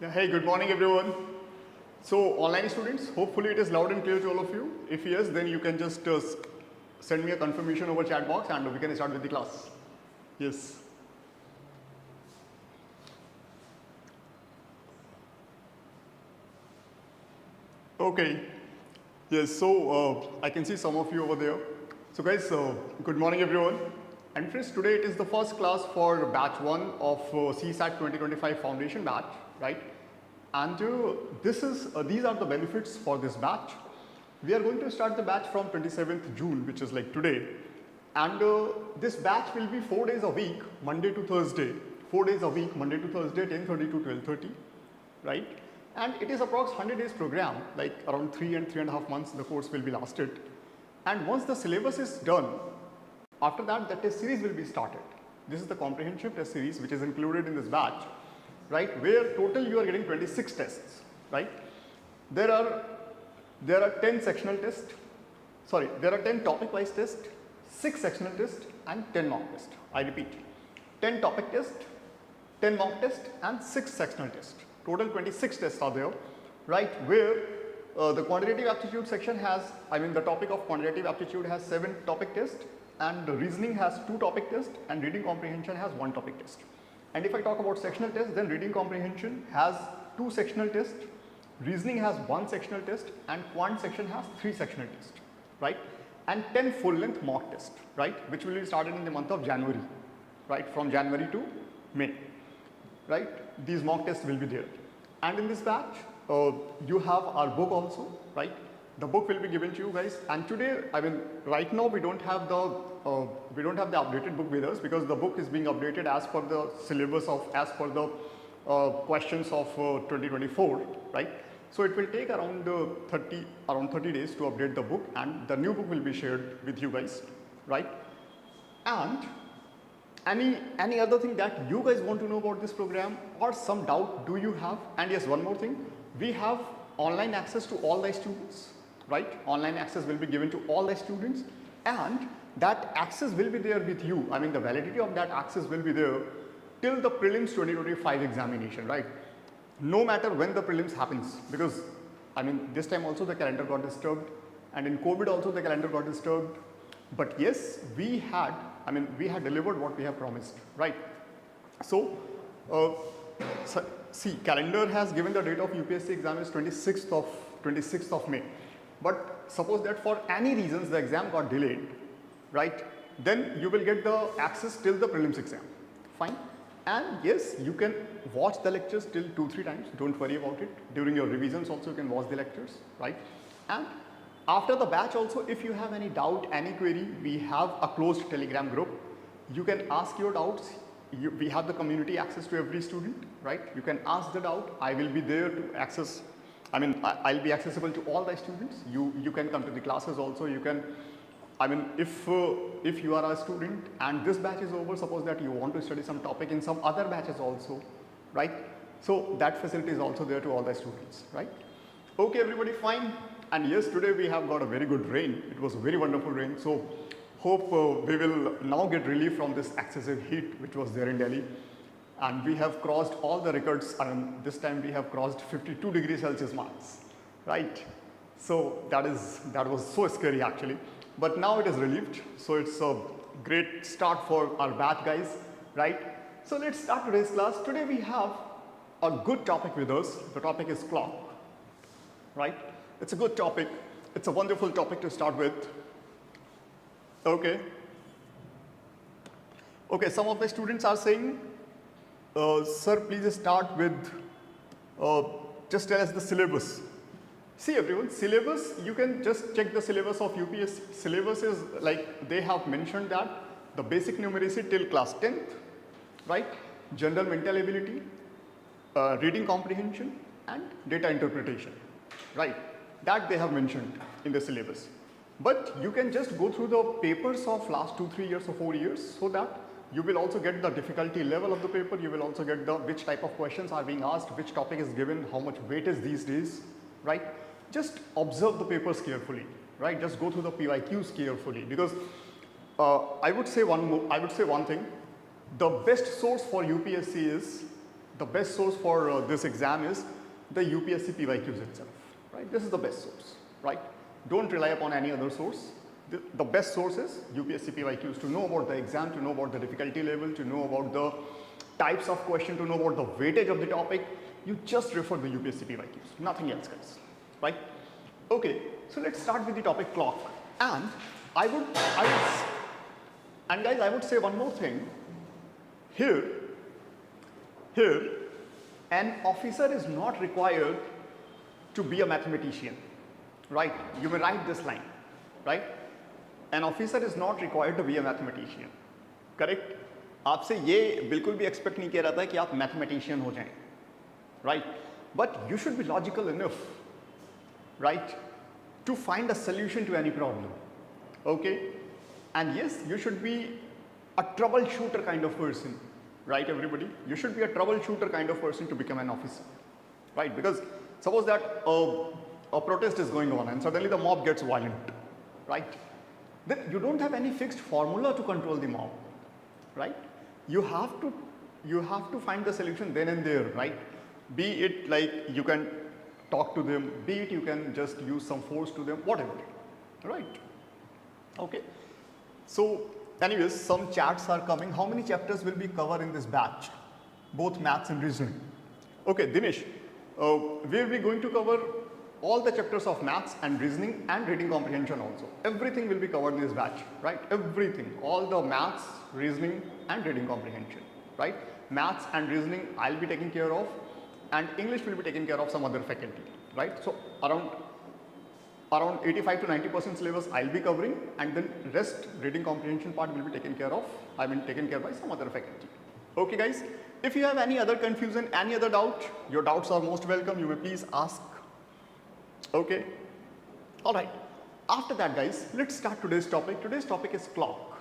Yeah, hey, good morning everyone. So online students, hopefully it is loud and clear to all of you. If yes, then you can just send me a confirmation over chat box and we can start with the class. Yes. Okay. Yes, so I can see some of you over there. So guys, good morning everyone. And friends, today it is the first class for batch 1 of CSAT 2025 foundation batch, right? And these are the benefits for this batch. We are going to start the batch from 27th June, which is like today. And this batch will be 4 days a week, Monday to Thursday. 4 days a week, Monday to Thursday, 10:30 to 12:30, right? And it is approx 100 days program, like around 3 and 3.5 months the course will be lasted. And once the syllabus is done, after that the test series will be started. This is the comprehensive test series which is included in this batch, right? Where total you are getting 26 tests, right? There are 10 sectional tests, sorry, there are 10 topic wise tests, 6 sectional tests and 10 mock tests. I repeat, 10 topic tests, 10 mock tests and 6 sectional tests. Total 26 tests are there, right? Where the quantitative aptitude section has, the topic of quantitative aptitude has 7 topic tests and the reasoning has 2 topic tests and reading comprehension has 1 topic test. And if I talk about sectional tests, then reading comprehension has 2 sectional tests, reasoning has 1 sectional test and quant section has 3 sectional tests, right? And 10 full length mock tests, right? Which will be started in the month of January, right? From January to May, right? These mock tests will be there. And in this batch, you have our book also, right? The book will be given to you guys. And today, right now we don't have the updated book with us because the book is being updated as per the syllabus as per the questions of 2024, right? So it will take around 30 days to update the book, and the new book will be shared with you guys, right? And any other thing that you guys want to know about this program or some doubt do you have? And yes, one more thing, we have online access to all the students, right? Online access will be given to all the students and that access will be there with you. The validity of that access will be there till the prelims 2025 examination, right? No matter when the prelims happens, because this time also the calendar got disturbed and in COVID also the calendar got disturbed. But yes, we had delivered what we have promised, right? So, see, calendar has given the date of UPSC exam is 26th of May. But suppose that for any reasons the exam got delayed, right? Then you will get the access till the prelims exam, fine? And yes, you can watch the lectures till 2-3 times, don't worry about it. During your revisions also you can watch the lectures, right? And after the batch also, if you have any doubt, any query, we have a closed Telegram group. You can ask your doubts. We have the community access to every student, right? You can ask the doubt. I will be there to access, I'll be accessible to all the students. You can come to the classes also. You can, if you are a student and this batch is over, suppose that you want to study some topic in some other batches also, right? So that facility is also there to all the students, right? Okay, everybody, fine. And yes, today we have got a very good rain. It was a very wonderful rain. So hope we will now get relief from this excessive heat which was there in Delhi. And we have crossed all the records. This time we have crossed 52 degrees Celsius marks, right? So that was so scary actually. But now it is relieved. So it's a great start for our batch, guys, right? So let's start today's class. Today we have a good topic with us. The topic is clock, right? It's a good topic. It's a wonderful topic to start with. Okay. Okay, some of the students are saying, sir, please start with, just tell us the syllabus. See everyone, syllabus, you can just check the syllabus of UPSC. Syllabus is like, they have mentioned that the basic numeracy till class 10th, right? General mental ability, reading comprehension and data interpretation, right? That they have mentioned in the syllabus. But you can just go through the papers of last 2-3 years or 4 years so that you will also get the difficulty level of the paper. You will also get the which type of questions are being asked, which topic is given, how much weight is these days, right? Just observe the papers carefully, right? Just go through the pyqs carefully because I would say one thing. The best source for UPSC is the best source for this exam is the UPSC PYQs itself, right? This is the best source, right? Don't rely upon any other source. The best source is UPSC PYQs to know about the exam, to know about the difficulty level, to know about the types of question, to know about the weightage of the topic. You just refer the UPSC PYQs, nothing else, guys, right? Okay, so let's start with the topic clock. And I would say one more thing. Here, an officer is not required to be a mathematician, right? You may write this line, right? An officer is not required to be a mathematician, correct? आपसे ये बिल्कुल भी expect नहीं किया जाता है कि आप mathematician हो जाएं, right? But you should be logical enough, right, to find a solution to any problem, okay? And yes, you should be a troubleshooter kind of person, right, everybody? You should be a troubleshooter kind of person to become an officer, right? Because suppose that a protest is going on and suddenly the mob gets violent, right? Then you don't have any fixed formula to control the mob, right? You have to find the solution then and there, right? Be it like you can talk to them, be it you can just use some force to them, whatever, right? Okay. So anyways, some chats are coming. How many chapters will be covered in this batch? Both maths and reasoning. Okay, Dinesh, we will be going to cover all the chapters of maths and reasoning and reading comprehension also. Everything will be covered in this batch, right? Everything, all the maths, reasoning and reading comprehension, right? Maths and reasoning I'll be taking care of, and English will be taken care of some other faculty, right? So around 85 to 90% syllabus I'll be covering, and then rest reading comprehension part will be taken care of, taken care by some other faculty. Okay guys, if you have any other confusion, any other doubt, your doubts are most welcome. You may please ask. Okay, all right. After that guys, let's start today's topic. Today's topic is clock,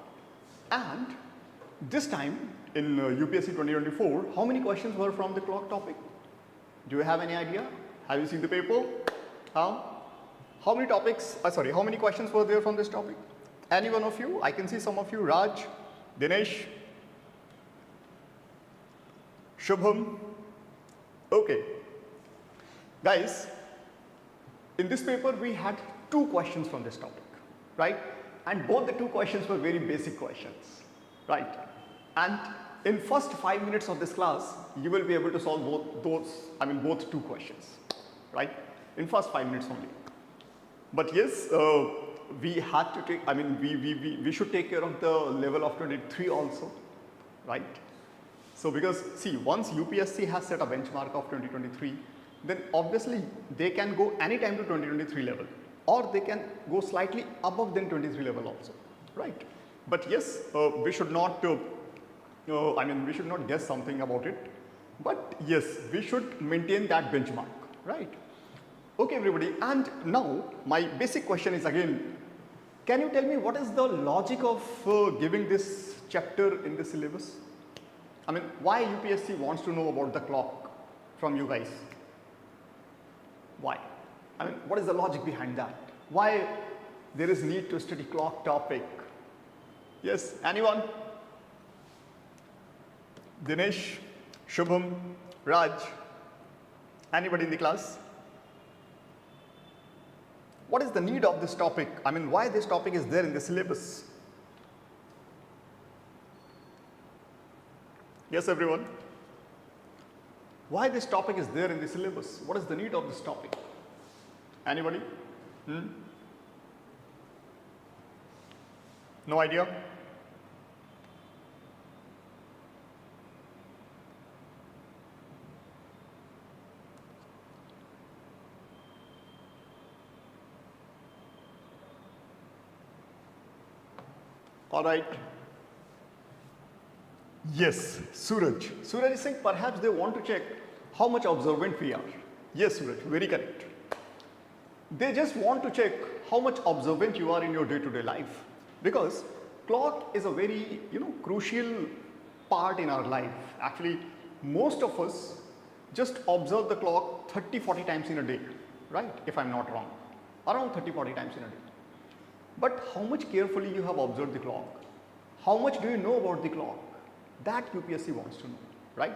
and this time in UPSC 2024, how many questions were from the clock topic? Do you have any idea? Have you seen the paper? How many topics, how many questions were there from this topic? Any one of you? I can see some of you, Raj, Dinesh, Shubham. Okay, guys, in this paper we had 2 questions from this topic, right? And both the 2 questions were very basic questions, right? And in first 5 minutes of this class, you will be able to solve both 2 questions, right? In first 5 minutes only. But yes, we had to take, we should take care of the level of 23 also, right? So because see, once UPSC has set a benchmark of 2023, then obviously they can go anytime to 2023 level, or they can go slightly above than 23 level also, right? But yes, we should not, we should not guess something about it, but yes, we should maintain that benchmark, right? Okay everybody, and now my basic question is again, can you tell me what is the logic of giving this chapter in the syllabus? Why UPSC wants to know about the clock from you guys? Why? What is the logic behind that? Why there is need to study clock topic? Yes, anyone? Dinesh, Shubham, Raj, anybody in the class? What is the need of this topic? Why this topic is there in the syllabus? Yes, everyone? Why this topic is there in the syllabus? What is the need of this topic? Anybody? No idea? All right. Yes, Suraj. Suraj is saying perhaps they want to check how much observant we are. Yes, Suraj, very correct. They just want to check how much observant you are in your day-to-day life, because clock is a very crucial part in our life. Actually, most of us just observe the clock 30-40 times in a day, right? If I'm not wrong, around 30-40 times in a day. But how much carefully you have observed the clock? How much do you know about the clock? That UPSC wants to know, right?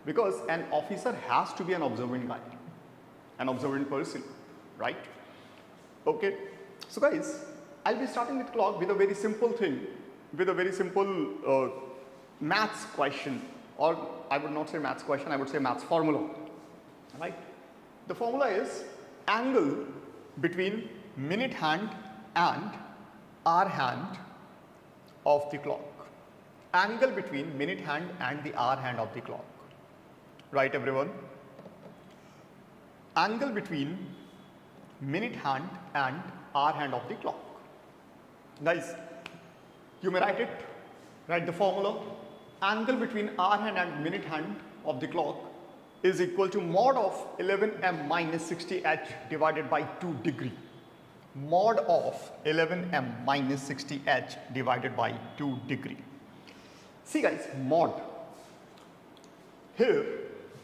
because an officer has to be an observant guy, an observant person, right? Okay, so guys, I'll be starting with clock with a very simple thing, with a very simple maths question, or I would not say maths question, I would say maths formula, right? The formula is angle between minute hand and hour hand of the clock. Angle between minute hand and the hour hand of the clock. Right, everyone? Angle between minute hand and hour hand of the clock. Guys, you may write it, write the formula. Angle between hour hand and minute hand of the clock is equal to mod of 11m minus 60h divided by 2 degree. Mod of 11m minus 60h divided by 2 degree. See guys, mod. Here,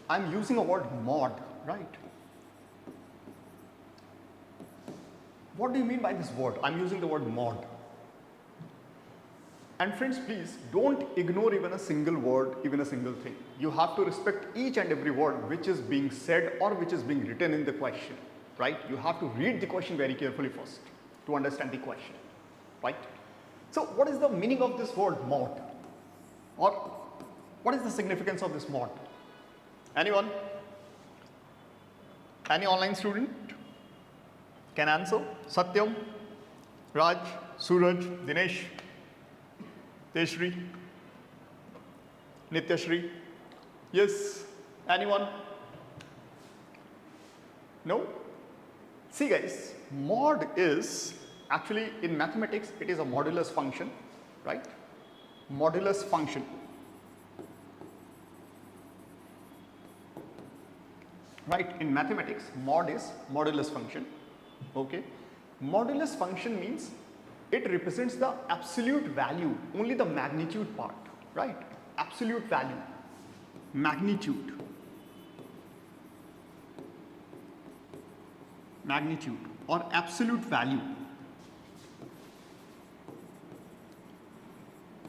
I am using a word mod, right? What do you mean by this word? I am using the word mod. And friends, please don't ignore even a single word, even a single thing. You have to respect each and every word which is being said or which is being written in the question, right? You have to read the question very carefully first to understand the question, right? So what is the meaning of this word mod? Or what is the significance of this mod? Anyone? Any online student can answer? Satyam, Raj, Suraj, Dinesh, Teshri, Nityashri. Yes, anyone? No? See guys, mod is actually in mathematics it is a modulus function, right? Modulus function. Right, in mathematics mod is modulus function. Okay, modulus function means it represents the absolute value, only the magnitude part, right? Absolute value, magnitude, magnitude or absolute value,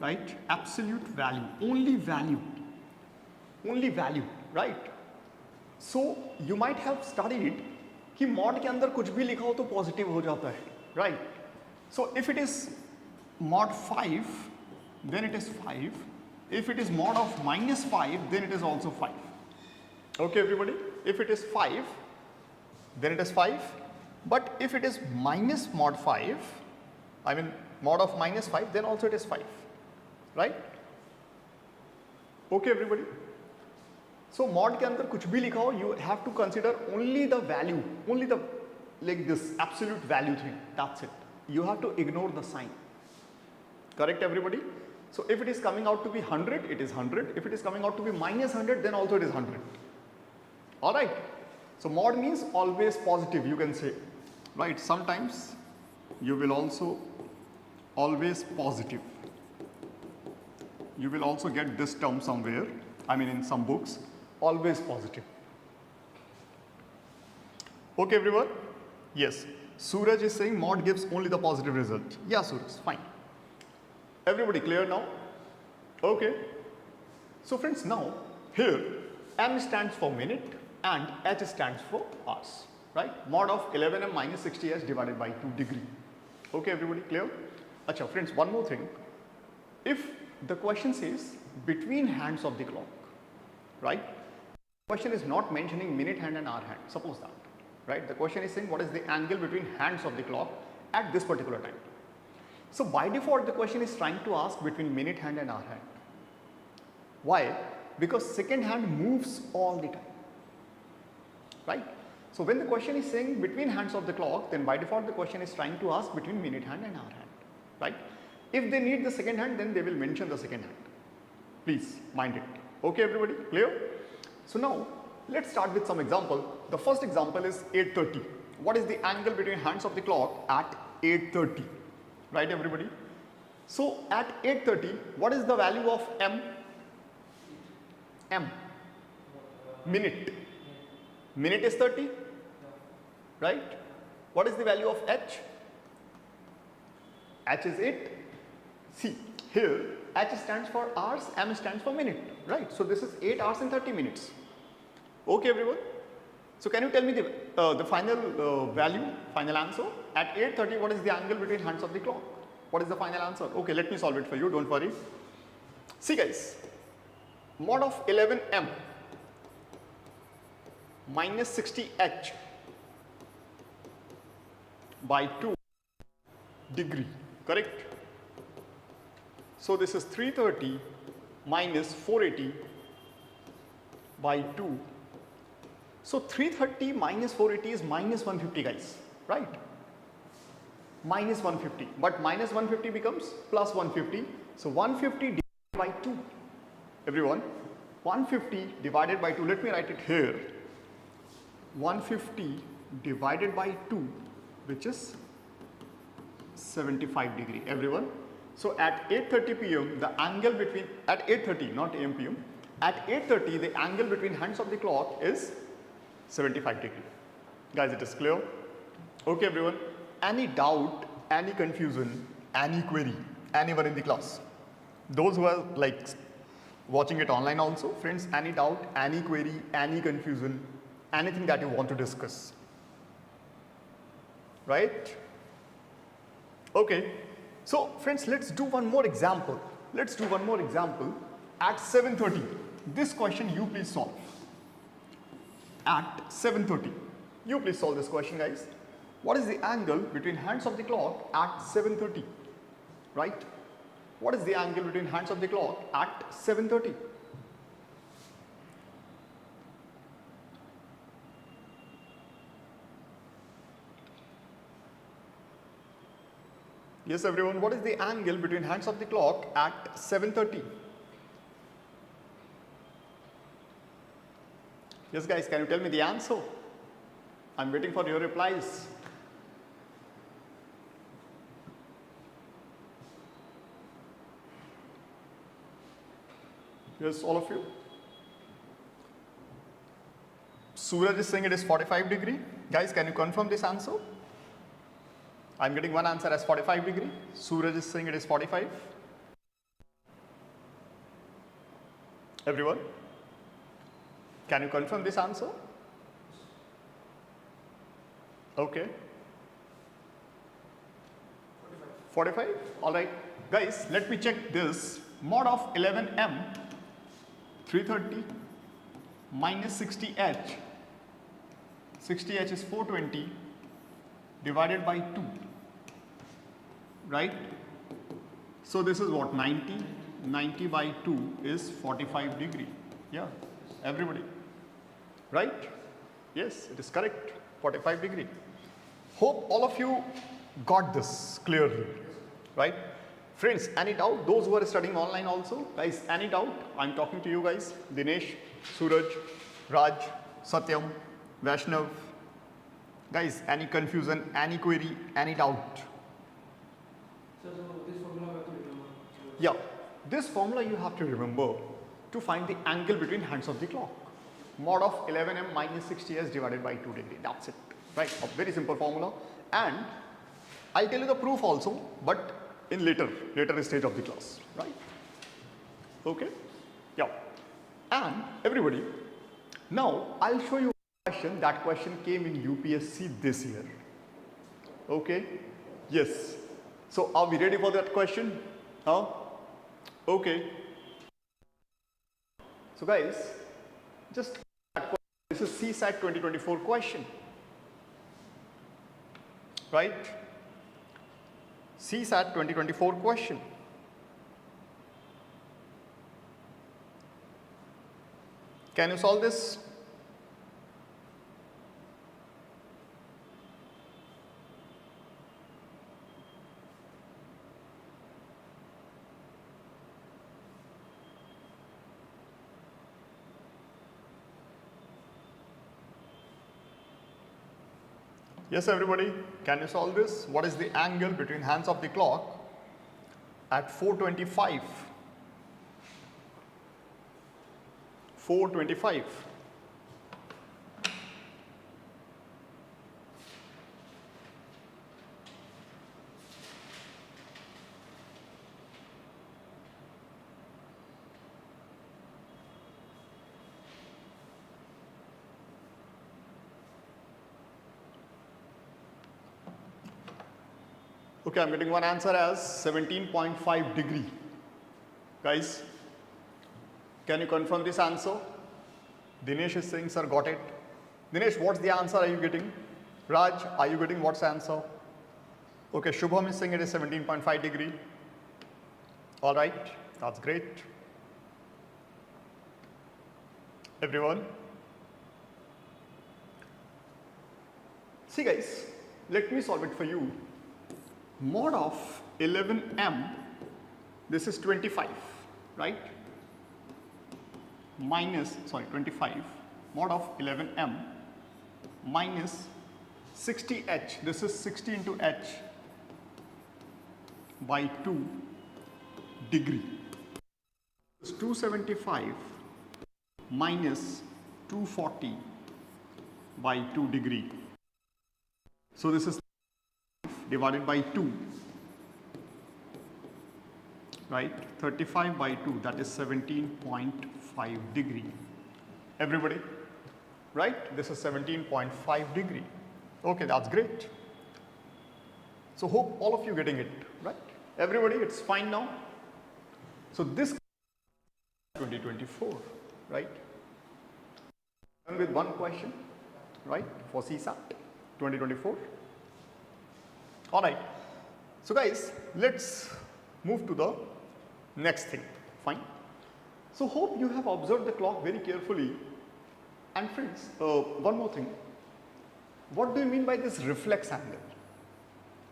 right? Absolute value, only value, right? So you might have studied कि mod के अंदर कुछ भी लिखा हो तो positive हो जाता है, right? So if it is mod 5, then it is 5. If it is mod of minus 5, then it is also 5. Okay, everybody? If it is 5, then it is 5. But if it is minus mod 5, I mean mod of minus 5, then also it is 5. Right? Okay, everybody? So mod के अंदर कुछ भी लिखा हो, you have to consider only the value, only the like this absolute value thing. That's it. You have to ignore the sign. Correct, everybody? So if it is coming out to be 100, it is 100. If it is coming out to be minus 100, then also it is 100. All right. So mod means always positive, you can say, right? Sometimes you will also always positive. You will also get this term somewhere. I mean in some books, always positive. Okay, everyone? Yes. Suraj is saying mod gives only the positive result. Yeah, Suraj, fine. Everybody clear now? Okay. So friends, now here m stands for minute and h stands for hours, right? Mod of 11m minus 60h divided by 2 degree. Okay, everybody clear? Acha, friends, one more thing. If the question says between hands of the clock, right? The question is not mentioning minute hand and hour hand. Suppose that, right? The question is saying what is the angle between hands of the clock at this particular time. So by default, the question is trying to ask between minute hand and hour hand. Why? Because second hand moves all the time, right? So when the question is saying between hands of the clock, then by default the question is trying to ask between minute hand and hour hand, right? If they need the second hand, then they will mention the second hand. Please mind it. Okay, everybody, clear? So now let's start with some example. The first example is 8:30. What is the angle between hands of the clock at 8:30? Right, everybody? So at 8:30, what is the value of m? M. Minute. Minute is 30, right? What is the value of h? H is 8. See, here H stands for hours, M stands for minute, right? So this is 8 hours and 30 minutes. Okay everyone? So can you tell me the final value, final answer? At 8:30, what is the angle between hands of the clock? What is the final answer? Okay, let me solve it for you, don't worry. See guys, mod of 11m minus 60h by 2 degree, correct? So this is 330 minus 480 by 2. So 330 minus 480 is minus 150 guys, right? Minus 150, but minus 150 becomes plus 150. So 150 divided by 2, everyone, 150 divided by 2, let me write it here, 150 divided by 2, which is 75 degree, everyone. So at 8:30 p.m. the angle between, at 8:30 not AM PM, at 8:30 the angle between hands of the clock is 75 degree. Guys, it is clear? Okay everyone, any doubt, any confusion, any query, anyone in the class? Those who are like watching it online also, friends, any doubt, any query, any confusion, anything that you want to discuss, right? Okay, so friends, let's do one more example. Let's do one more example. At 7:30, this question you please solve. At 7:30, you please solve this question guys. What is the angle between hands of the clock at 7:30, right? What is the angle between hands of the clock at 7:30? Yes everyone, what is the angle between hands of the clock at 7:30? Yes guys, can you tell me the answer? I'm waiting for your replies. Yes, all of you. Suraj is saying it is 45 degree. Guys, can you confirm this answer? I'm getting one answer as 45 degree. Suraj is saying it is 45. Everyone, can you confirm this answer? Okay. 45. All right. Guys, let me check this. Mod of 11m, 330 minus 60h. 60h is 420 divided by 2. Right? So this is what, 90? 90 by 2 is 45 degree. Yeah, everybody. Right? Yes, it is correct. 45 degree. Hope all of you got this clearly. Right? Friends, any doubt? Those who are studying online also, guys, any doubt? I'm talking to you guys. Dinesh, Suraj, Raj, Satyam, Vaishnav. Guys, any confusion, any query, any doubt? So this formula we have to remember. Yeah, this formula you have to remember to find the angle between hands of the clock. Mod of 11m minus 60s divided by 2 degree. That's it. Right? A very simple formula. And I'll tell you the proof also, but in later stage of the class. Right? Okay? Yeah. And everybody, now I'll show you a question. That question came in UPSC this year. Okay? Yes. So are we ready for that question? Huh? Okay. So guys, just this is CSAT 2024 question. Right? CSAT 2024 question. Can you solve this? Yes, everybody, can you solve this? What is the angle between hands of the clock at 4:25? 4:25. Okay, I'm getting one answer as 17.5 degree. Guys, can you confirm this answer? Dinesh is saying, sir, got it. Dinesh, what's the answer are you getting? Raj, are you getting what's the answer? Okay, Shubham is saying it is 17.5 degree. All right, that's great. Everyone. See guys, let me solve it for you. Mod of 11m, this is 25, right? Minus, 25, mod of 11m minus 60h, this is 60 into h by 2 degree. It's 275 minus 240 by 2 degree. So this is divided by 2, right? 35 by 2, that is 17.5 degree. Everybody, right? This is 17.5 degree. Okay, that's great. So hope all of you getting it, right? Everybody, it's fine now. So this 2024, right? And with one question, right, for CSAT 2024. All right. So guys, let's move to the next thing. Fine. So hope you have observed the clock very carefully. And friends, one more thing. What do you mean by this reflex angle?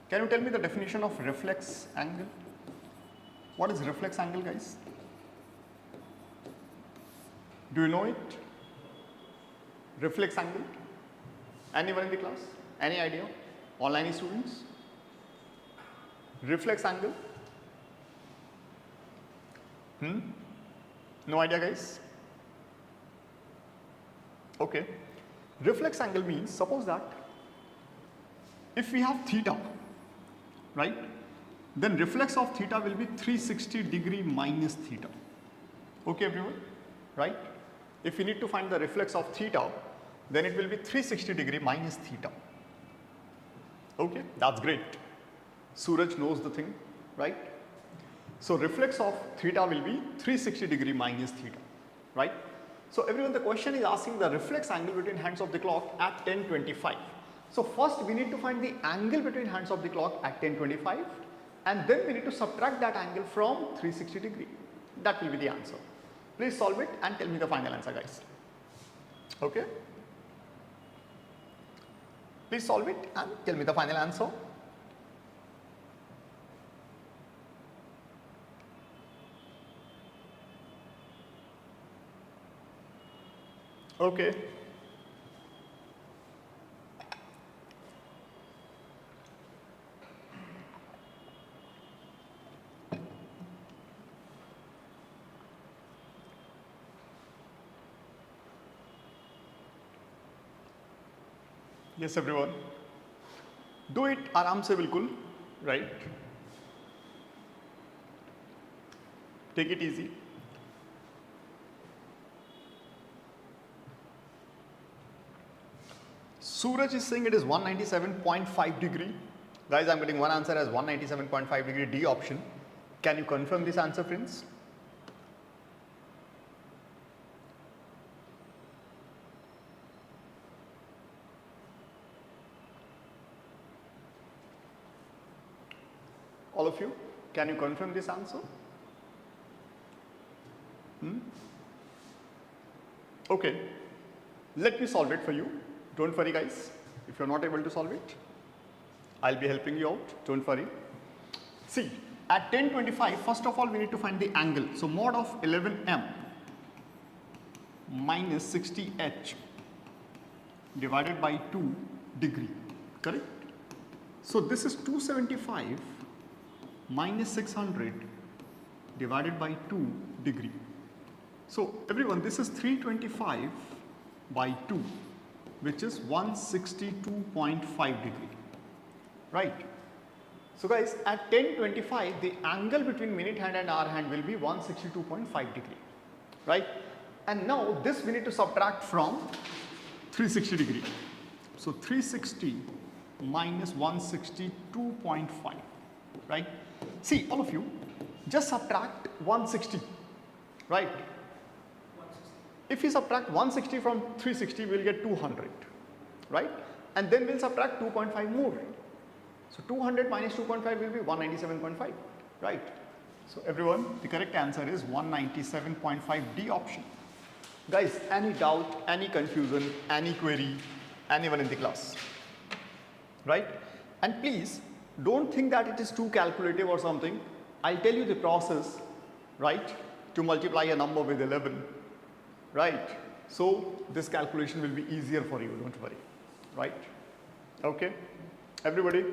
Can you tell me the definition of reflex angle? What is reflex angle, guys? Do you know it? Reflex angle? Anyone in the class? Any idea? Online students? Reflex angle? No idea, guys? Okay. Reflex angle means, suppose that if we have theta, right, then reflex of theta will be 360 degree minus theta. Okay, everyone, right? If we need to find the reflex of theta, then it will be 360 degree minus theta. Okay, that's great. Suraj knows the thing, right? So reflex of theta will be 360 degree minus theta, right? So everyone, the question is asking the reflex angle between hands of the clock at 10:25. So first we need to find the angle between hands of the clock at 10:25, and then we need to subtract that angle from 360 degree. That will be the answer. Please solve it and tell me the final answer, guys. Okay? Please solve it and tell me the final answer. Okay. Yes, everyone. Do it आराम से बिल्कुल, right? Take it easy. Suraj is saying it is 197.5 degree. Guys, I'm getting one answer as 197.5 degree, D option. Can you confirm this answer, friends? All of you, can you confirm this answer? Okay, let me solve it for you. Don't worry, guys. If you're not able to solve it, I'll be helping you out. Don't worry. See, at 10:25, first of all, we need to find the angle. So mod of 11m minus 60h divided by 2 degree. Correct? So this is 275 minus 600 divided by 2 degree. So everyone, this is 325 by 2, which is 162.5 degree, right? So guys, at 10:25, the angle between minute hand and hour hand will be 162.5 degree, right? And now this we need to subtract from 360 degree. So 360 minus 162.5. right? See, all of you, just subtract 160, right? 160. If we subtract 160 from 360, we'll get 200, right? And then we'll subtract 2.5 more. So 200 minus 2.5 will be 197.5, right? So everyone, the correct answer is 197.5 D option. Guys, any doubt, any confusion, any query, anyone in the class, right? And please don't think that it is too calculative or something. I'll tell you the process, right, to multiply a number with 11, right? So this calculation will be easier for you, don't worry, right? Okay, everybody?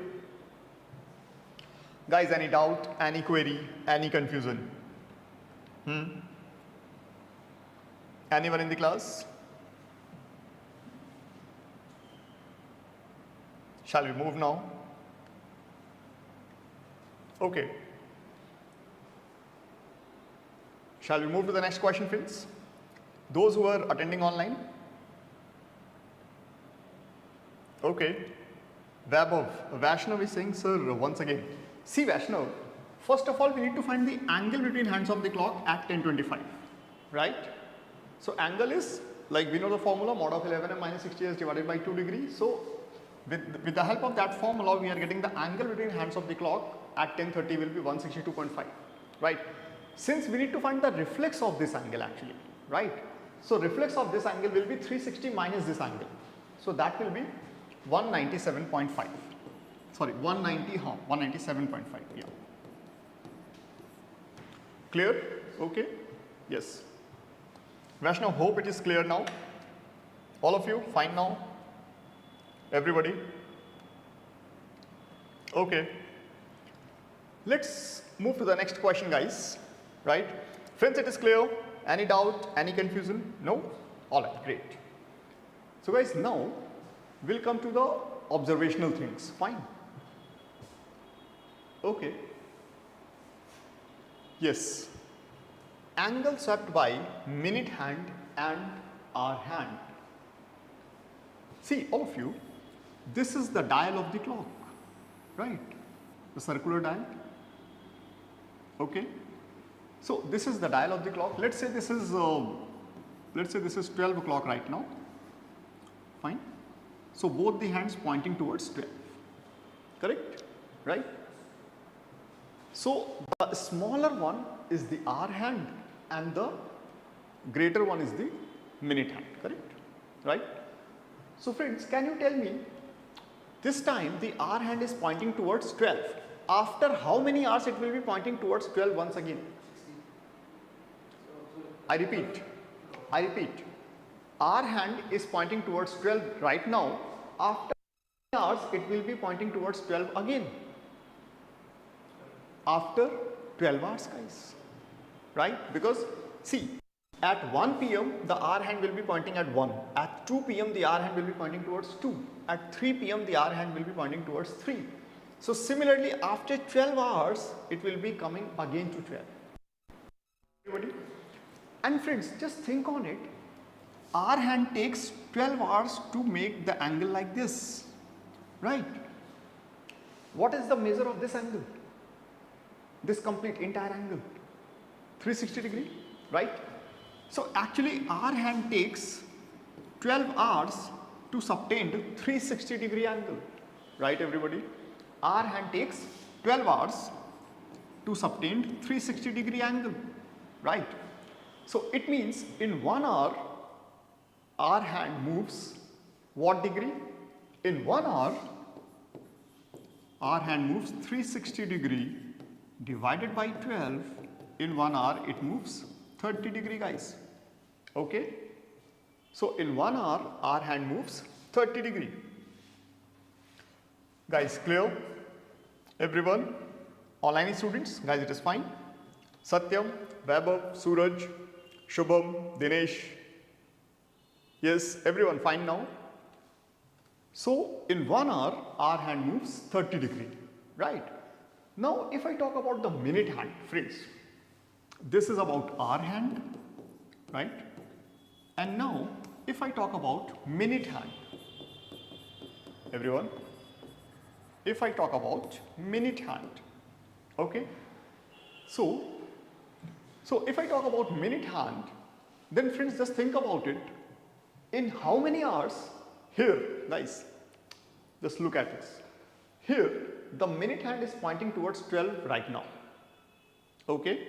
Guys, any doubt, any query, any confusion? Anyone in the class? Shall we move now? Okay. Shall we move to the next question, friends? Those who are attending online? Okay. Vaishnav is saying, sir, once again. See, Vaishnav, first of all, we need to find the angle between hands of the clock at 10:25, right? So angle is, like we know the formula, mod of 11m minus 60 is divided by 2 degrees. So with the help of that formula, we are getting the angle between hands of the clock at 10:30 will be 162.5, right? Since we need to find the reflex of this angle actually, right? So reflex of this angle will be 360 minus this angle. So that will be 197.5. Sorry, 197.5, yeah. Clear? Okay? Yes. Vaishnav, hope it is clear now. All of you, fine now? Everybody? Okay. Let's move to the next question, guys. Right? Friends, it is clear? Any doubt? Any confusion? No? Alright, great. So guys, now we'll come to the observational things. Fine. Okay. Yes. Angle swept by minute hand and hour hand. See, all of you, this is the dial of the clock, right? The circular dial. Okay. So this is the dial of the clock. Let's say this is 12 o'clock right now. Fine. So both the hands pointing towards 12. Correct? Right? So the smaller one is the hour hand and the greater one is the minute hand. Correct? Right? So friends, can you tell me, this time the hour hand is pointing towards 12. After how many hours it will be pointing towards 12 once again? I repeat. Hour hand is pointing towards 12 right now. After hours it will be pointing towards 12 again. After 12 hours, guys. Right? Because see, at 1 p.m. the hour hand will be pointing at 1. At 2 p.m. the hour hand will be pointing towards 2. At 3 p.m. the hour hand will be pointing towards 3. So similarly, after 12 hours, it will be coming again to 12. Everybody? And friends, just think on it. Hour hand takes 12 hours to make the angle like this. Right? What is the measure of this angle? This complete entire angle? 360 degree, right? So actually hour hand takes 12 hours to subtend 360 degree angle, right everybody? Hour hand takes 12 hours to subtend 360 degree angle, right? So it means in 1 hour, hour hand moves what degree? In 1 hour, hour hand moves 360 degree divided by 12. In 1 hour it moves 30 degree, guys. Okay? So in 1 hour our hand moves 30 degree. Guys, clear? Everyone? Online students? Guys, it is fine. Satyam, Vaibhav, Suraj, Shubham, Dinesh. Yes, everyone fine now? So in 1 hour our hand moves 30 degree, right? Now if I talk about the minute hand, friends, this is about hour hand, right? And now if I talk about minute hand, everyone, if I talk about minute hand, Okay. So if I talk about minute hand, then friends just think about it. In how many hours? Here, guys, just look at this. Here, the minute hand is pointing towards 12 right now. Okay.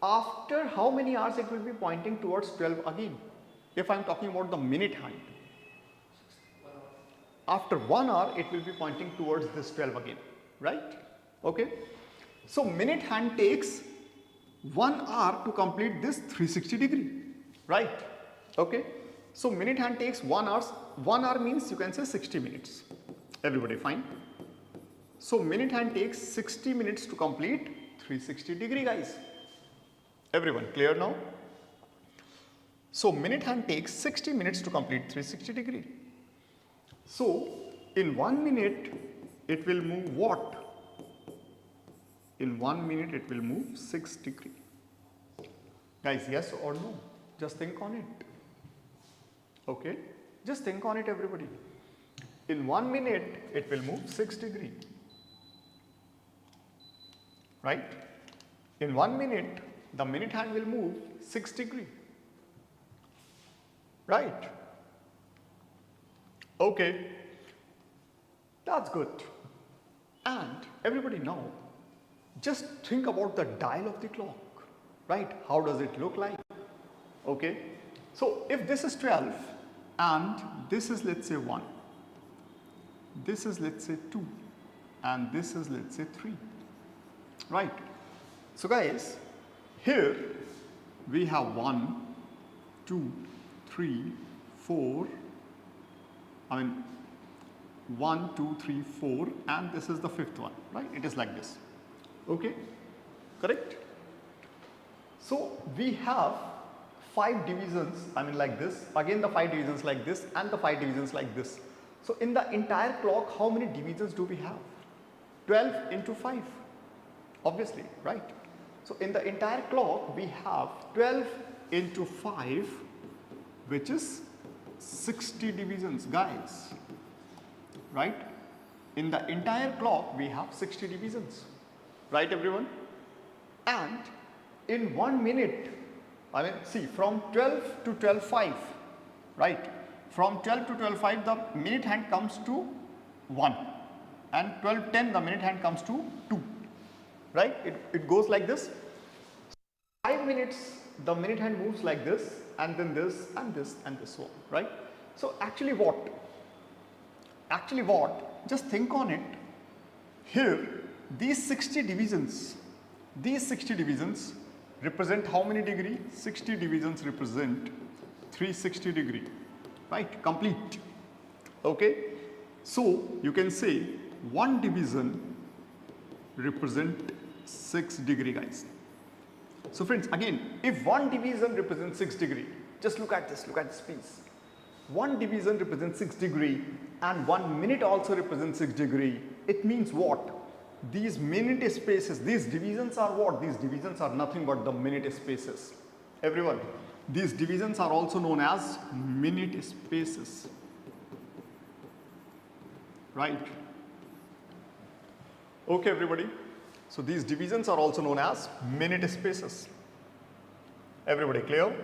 After how many hours it will be pointing towards 12 again? If I am talking about the minute hand. After 1 hour, it will be pointing towards this 12 again, right? Okay. So minute hand takes 1 hour to complete this 360 degree, right? Okay. So minute hand takes 1 hour. 1 hour means you can say 60 minutes. Everybody fine? So minute hand takes 60 minutes to complete 360 degree, guys. Everyone clear now? So minute hand takes 60 minutes to complete 360 degree. So in 1 minute it will move what? In 1 minute it will move 6 degree. Guys, yes or no? Just think on it. Okay, just think on it, everybody. In 1 minute it will move 6 degree. Right? In 1 minute the minute hand will move 6 degree. Right? Okay, that's good. And everybody now, just think about the dial of the clock, right? How does it look like? Okay, so if this is 12 and this is, let's say, 1, this is, let's say, 2, and this is, let's say, 3, right? So guys, here we have 1, 2, 3, 4, 1, 2, 3, 4, and this is the 5th one, right? It is like this. Okay, correct? So we have 5 divisions, like this, again the 5 divisions like this, and the 5 divisions like this. So in the entire clock, how many divisions do we have? 12 into 5, obviously, right? So in the entire clock, we have 12 into 5, which is 60 divisions, guys, right? In the entire clock, we have 60 divisions, right, everyone? And in 1 minute, see, from 12 to 12:05, right? From 12 to 12:05, the minute hand comes to 1, and 12:10, the minute hand comes to 2, right? It goes like this. 5 minutes, the minute hand moves like this, and then this, and this, and this one, right? So actually what? Just think on it. Here, these 60 divisions represent how many degree? 60 divisions represent 360 degree, right? Complete. Okay. So you can say 1 division represent 6 degree, guys. So friends, again, if 1 division represents 6 degree, just look at this please. 1 division represents 6 degree and 1 minute also represents 6 degree. It means what? These minute spaces, these divisions are what? These divisions are nothing but the minute spaces. Everyone, these divisions are also known as minute spaces, right? Okay, everybody. So these divisions are also known as minute spaces. Everybody clear?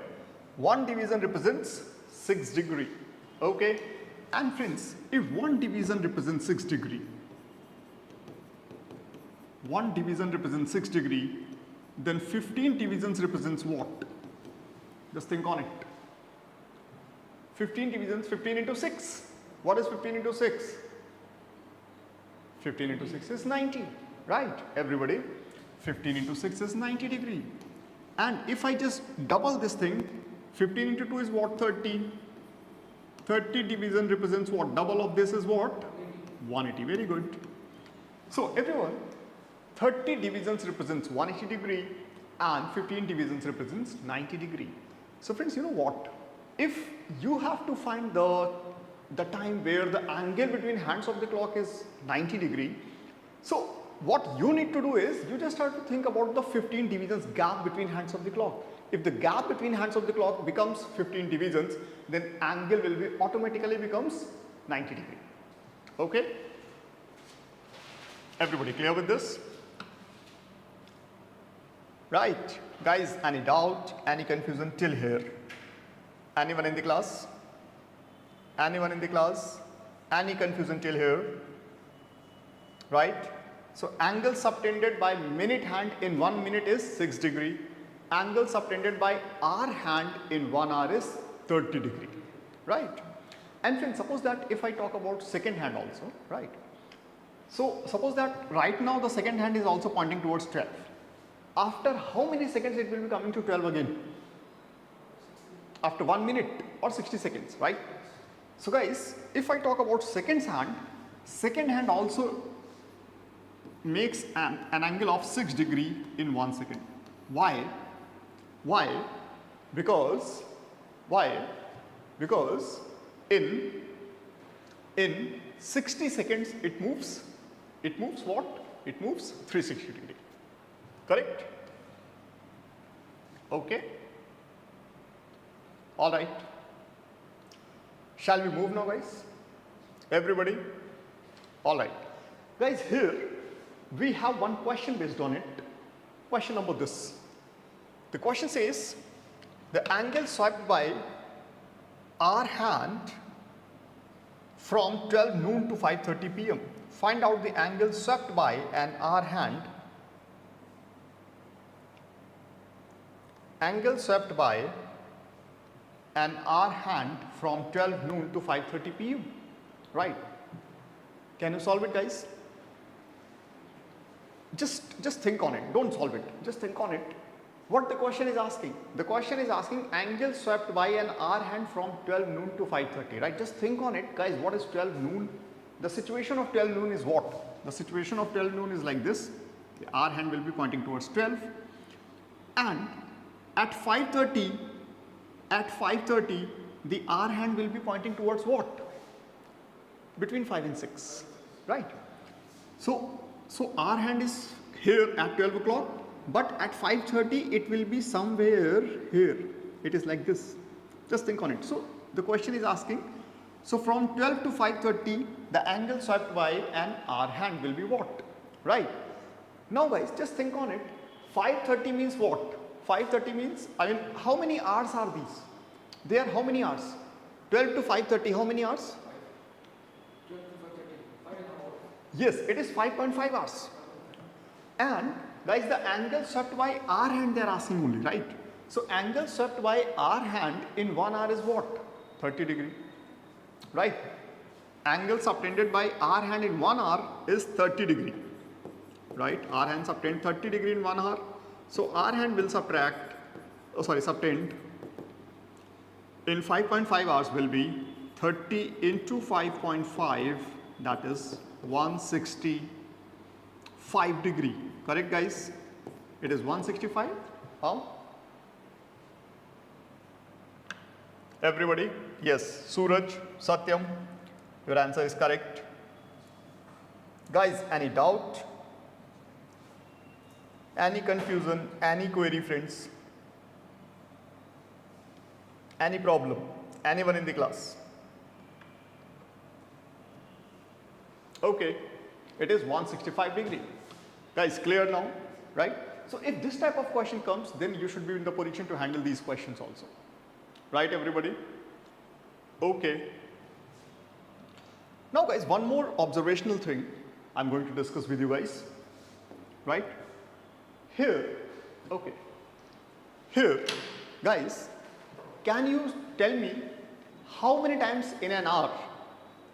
1 division represents 6 degree. Okay. And friends, if 1 division represents 6 degree, 1 division represents 6 degree, then 15 divisions represents what? Just think on it. 15 divisions, 15 into 6. What is 15 into 6? 15 into 6 is 90, right? Everybody, 15 into 6 is 90 degree. And if I just double this thing, 15 into 2 is what? 30. 30 division represents what? Double of this is what? 180. Very good. So everyone, 30 divisions represents 180 degree and 15 divisions represents 90 degree. So friends, you know what? If you have to find the time where the angle between hands of the clock is 90 degree, so what you need to do is you just have to think about the 15 divisions gap between hands of the clock. If the gap between hands of the clock becomes 15 divisions, then angle will be automatically becomes 90 degree. Okay? Everybody clear with this? Right. Guys, any doubt, any confusion till here? Anyone in the class? Anyone in the class? Any confusion till here? Right? So angle subtended by minute hand in 1 minute is 6 degree. Angle subtended by hour hand in 1 hour is 30 degree. Right? And friends, suppose that if I talk about second hand also, right? So suppose that right now the second hand is also pointing towards 12. After how many seconds it will be coming to 12 again? After 1 minute or 60 seconds, right? So guys, if I talk about second hand also makes an angle of 6 degree in 1 second. Why? Why? Because in 60 seconds it moves what? It moves 360 degree. Correct? Okay. All right. Shall we move now, guys? Everybody? All right. Guys, here we have one question based on it. Question number this. The question says, the angle swept by our hand from 12 noon to 5:30 p.m. Find out the angle swept by an hour hand. Angle swept by an hour hand from 12 noon to 5:30 p.m. Right? Can you solve it, guys? Just think on it. Don't solve it. Just think on it. What the question is asking? The question is asking angle swept by an hour hand from 12 noon to 5:30. Right? Just think on it, guys. What is 12 noon? The situation of 12 noon is what? The situation of 12 noon is like this. The hour hand will be pointing towards 12, and at 5:30, the hour hand will be pointing towards what? Between 5 and 6, right? So hour hand is here at 12 o'clock, but at 5:30 it will be somewhere here. It is like this. Just think on it. So the question is asking, so from 12 to 5:30, the angle swept by an hour hand will be what? Right? Now guys, just think on it. 5:30 means what? 5:30 means, how many hours are these? They are how many hours? 12 to 5:30, how many hours? 12 to 5:30, 5 hours. Yes, it is 5.5 hours. And guys, the angle swept by our hand they are asking only, right? So angle swept by our hand in 1 hour is what? 30 degree, right? Angle subtended by our hand in 1 hour is 30 degree, right? Our hand subtend 30 degree in 1 hour. So our hand will subtend in 5.5 hours will be 30 into 5.5, that is 165 degree. Correct, guys? It is 165. How? Everybody? Yes. Suraj, Satyam, your answer is correct. Guys, any doubt? Any confusion, any query, friends? Any problem? Anyone in the class? Okay, it is 165 degree. Guys, clear now, right? So if this type of question comes, then you should be in the position to handle these questions also. Right, everybody? Okay. Now guys, one more observational thing I'm going to discuss with you guys, right? Here, okay, here, guys, can you tell me how many times in an hour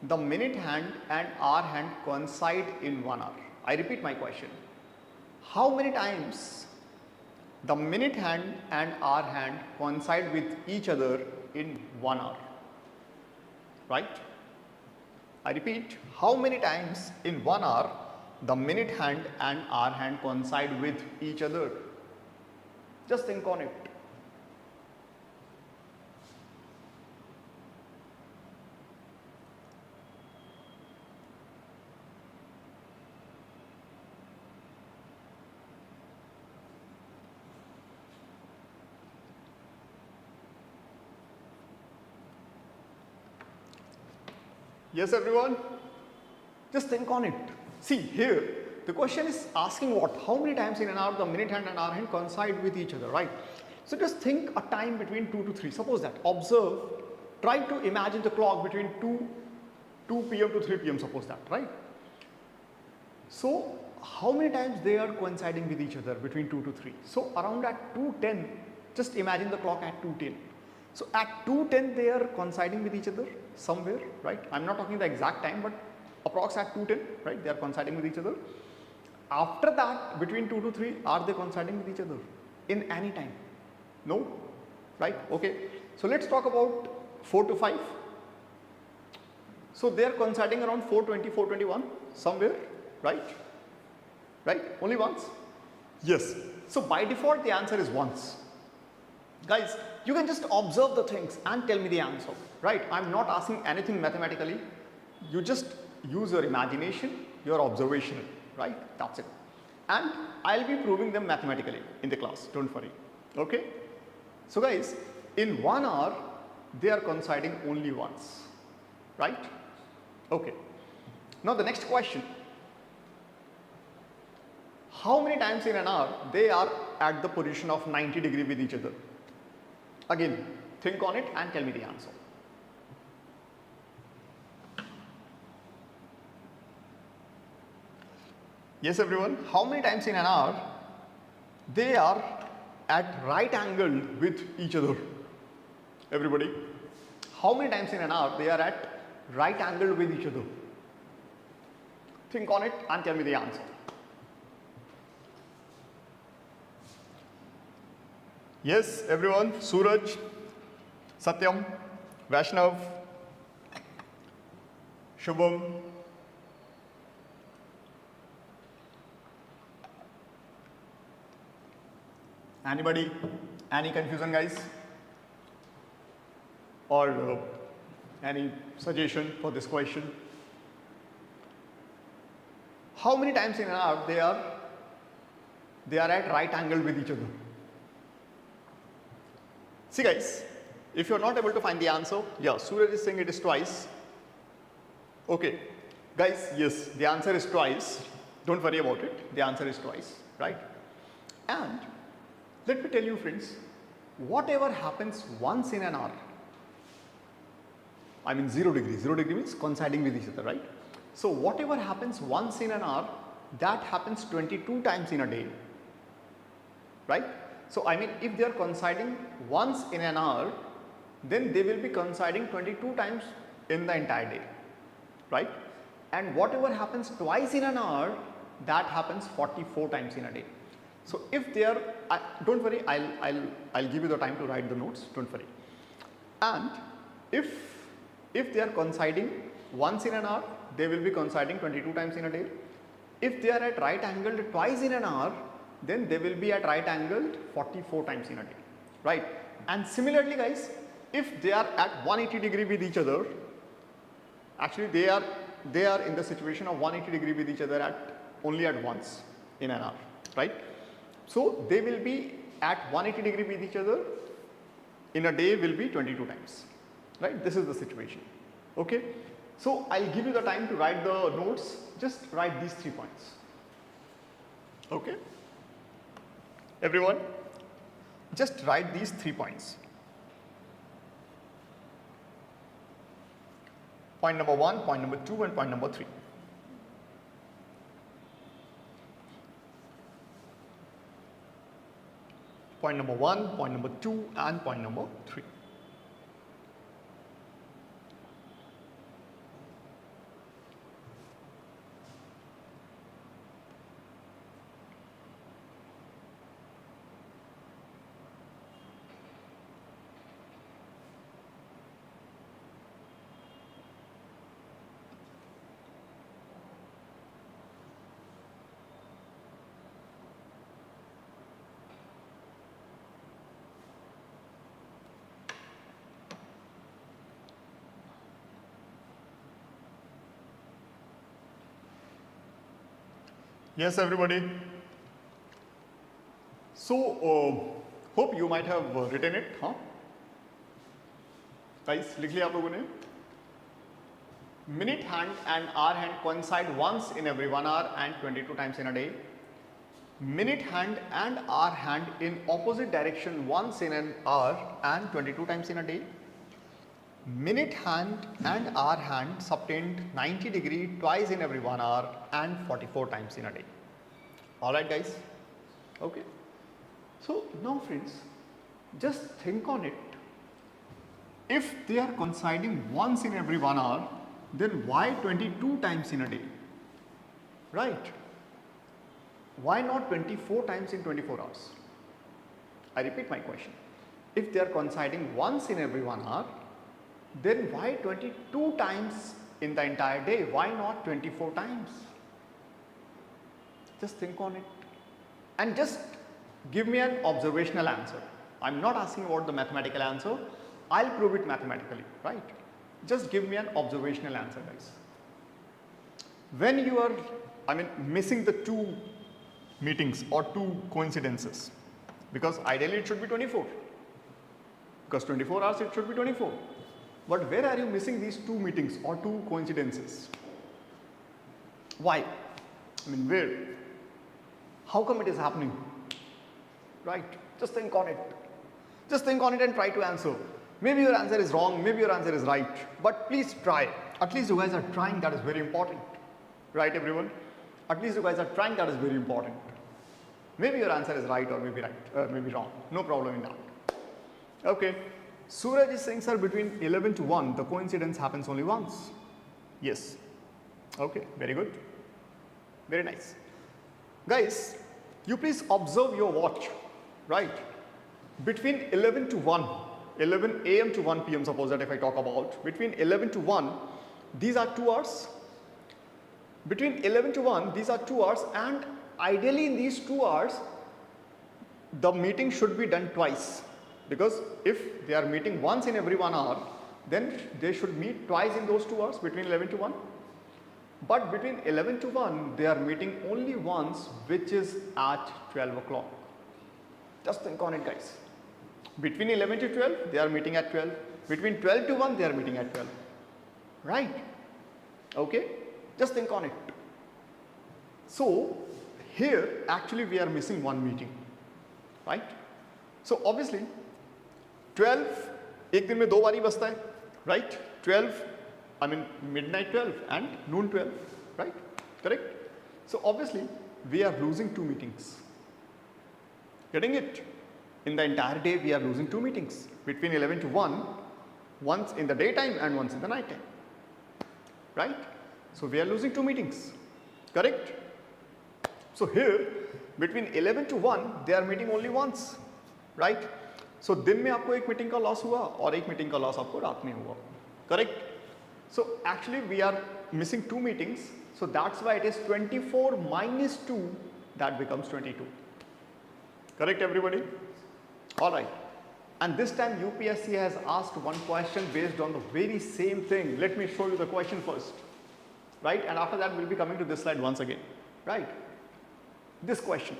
the minute hand and hour hand coincide in 1 hour? I repeat my question. How many times the minute hand and hour hand coincide with each other in 1 hour? Right? I repeat, how many times in 1 hour the minute hand and hour hand coincide with each other? Just think on it. Yes, everyone? Just think on it. See here, the question is asking what? How many times in an hour the minute hand and hour hand coincide with each other, right? So just think a time between 2 to 3. Suppose that. Observe, try to imagine the clock between 2 p.m. to 3 p.m. suppose that, right? So how many times they are coinciding with each other between 2 to 3? So around at 2:10, just imagine the clock at 2:10. So at 2:10 they are coinciding with each other somewhere, right? I'm not talking the exact time, but approx at 2:10, right? They are coinciding with each other. After that, between 2 to 3, are they coinciding with each other in any time? No, right? Okay. So let's talk about 4 to 5. So they are coinciding around 4:20, 4:21 somewhere, right? Right? Only once? Yes. So by default the answer is once. Guys, you can just observe the things and tell me the answer, right? I'm not asking anything mathematically. You just use your imagination, your observational, right? That's it. And I'll be proving them mathematically in the class, don't worry. Okay? So guys, in 1 hour, they are coinciding only once, right? Okay. Now the next question. How many times in an hour they are at the position of 90 degree with each other? Again, think on it and tell me the answer. Yes everyone, how many times in an hour they are at right angle with each other? Everybody, how many times in an hour they are at right angle with each other? Think on it and tell me the answer. Yes everyone, Suraj, Satyam, Vaishnav, Shubham, anybody, any confusion guys, or any suggestion for this question? How many times in an hour they are at right angle with each other? See guys, if you are not able to find the answer, yeah, Suraj is saying it is twice. Okay, guys, yes, the answer is twice. Don't worry about it, the answer is twice, right? And let me tell you friends, whatever happens once in an hour, I mean 0 degree, 0 degree means coinciding with each other, right? So whatever happens once in an hour, that happens 22 times in a day, right? So I mean if they are coinciding once in an hour, then they will be coinciding 22 times in the entire day, right? And whatever happens twice in an hour, that happens 44 times in a day. So if they are, don't worry, I'll give you the time to write the notes, don't worry. And if they are coinciding once in an hour, they will be coinciding 22 times in a day. If they are at right angle twice in an hour, then they will be at right angle 44 times in a day, right? And similarly guys, if they are at 180 degree with each other, actually they are in the situation of 180 degree with each other only at once in an hour, right? So they will be at 180 degree with each other in a day will be 22 times, right? This is the situation, okay? So I'll give you the time to write the notes, just write these 3 points, okay? Everyone, just write these 3 points. Point number 1, point number 2 and point number 3. Point number 1, point number 2 and point number 3. Yes, everybody. So, hope you might have written it, huh? Guys, लिख लिया आप लोगों ने? minute hand and hour hand coincide once in every 1 hour and 22 times in a day. Minute hand and hour hand in opposite direction once in an hour and 22 times in a day. Minute hand and hour hand subtend 90 degree twice in every 1 hour and 44 times in a day. Alright guys? Okay. So now friends, just think on it. If they are coinciding once in every 1 hour, then why 22 times in a day? Right? Why not 24 times in 24 hours? I repeat my question. If they are coinciding once in every 1 hour, then why 22 times in the entire day? Why not 24 times? Just think on it and just give me an observational answer. I am not asking about the mathematical answer. I will prove it mathematically, right? Just give me an observational answer, guys. When you are, missing the two meetings or two coincidences, because ideally it should be 24, because 24 hours it should be 24. But where are you missing these two meetings or two coincidences? Why? Where? How come it is happening? Right? Just think on it. Just think on it and try to answer. Maybe your answer is wrong, maybe your answer is right, but please try. At least you guys are trying, that is very important. Right everyone? At least you guys are trying, that is very important. Maybe your answer is right or maybe right, maybe wrong. No problem in that. Okay. Suraj is saying, sir, between 11 to 1, the coincidence happens only once. Yes. Okay, very good. Very nice. Guys, you please observe your watch, right? Between 11 to 1, 11 a.m. to 1 p.m. suppose that if I talk about, between 11 to 1, these are 2 hours. Between 11 to 1, these are 2 hours, and ideally in these 2 hours, the meeting should be done twice. Because if they are meeting once in every 1 hour, then they should meet twice in those 2 hours between 11 to 1. But between 11 to 1, they are meeting only once, which is at 12 o'clock. Just think on it, guys. Between 11 to 12, they are meeting at 12. Between 12 to 1, they are meeting at 12. Right? Okay? Just think on it. So, here actually we are missing one meeting. Right? So, obviously, 12 एक दिन में 2 बारी बसता है, right? 12, midnight 12 and noon 12, right? Correct? So obviously we are losing 2 meetings. Getting it? In the entire day we are losing 2 meetings between 11 to 1, once in the daytime and once in the night time, right? So we are losing 2 meetings. Correct? So here between 11 to 1 they are meeting only once, right? So दिन में आपको एक meeting का loss हुआ और एक meeting का loss आपको रात में हुआ. Correct? So actually we are missing 2 meetings, so that's why it is 24 minus 2, that becomes 22. Correct everybody? Alright. And this time UPSC has asked one question based on the very same thing. Let me show you the question first. Right? And after that we'll be coming to this slide once again. Right? This question.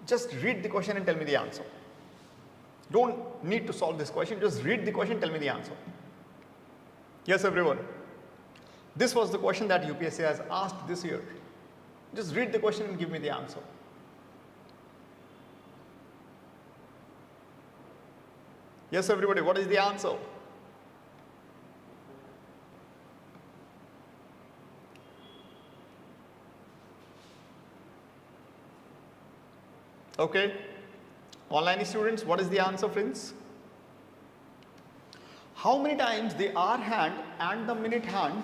Just read the question and tell me the answer. Don't need to solve this question, just read the question, tell me the answer. Yes everyone. This was the question that UPSC has asked this year. Just read the question and give me the answer. Yes everybody, what is the answer? Okay. Online students, what is the answer, friends? How many times the hour hand and the minute hand,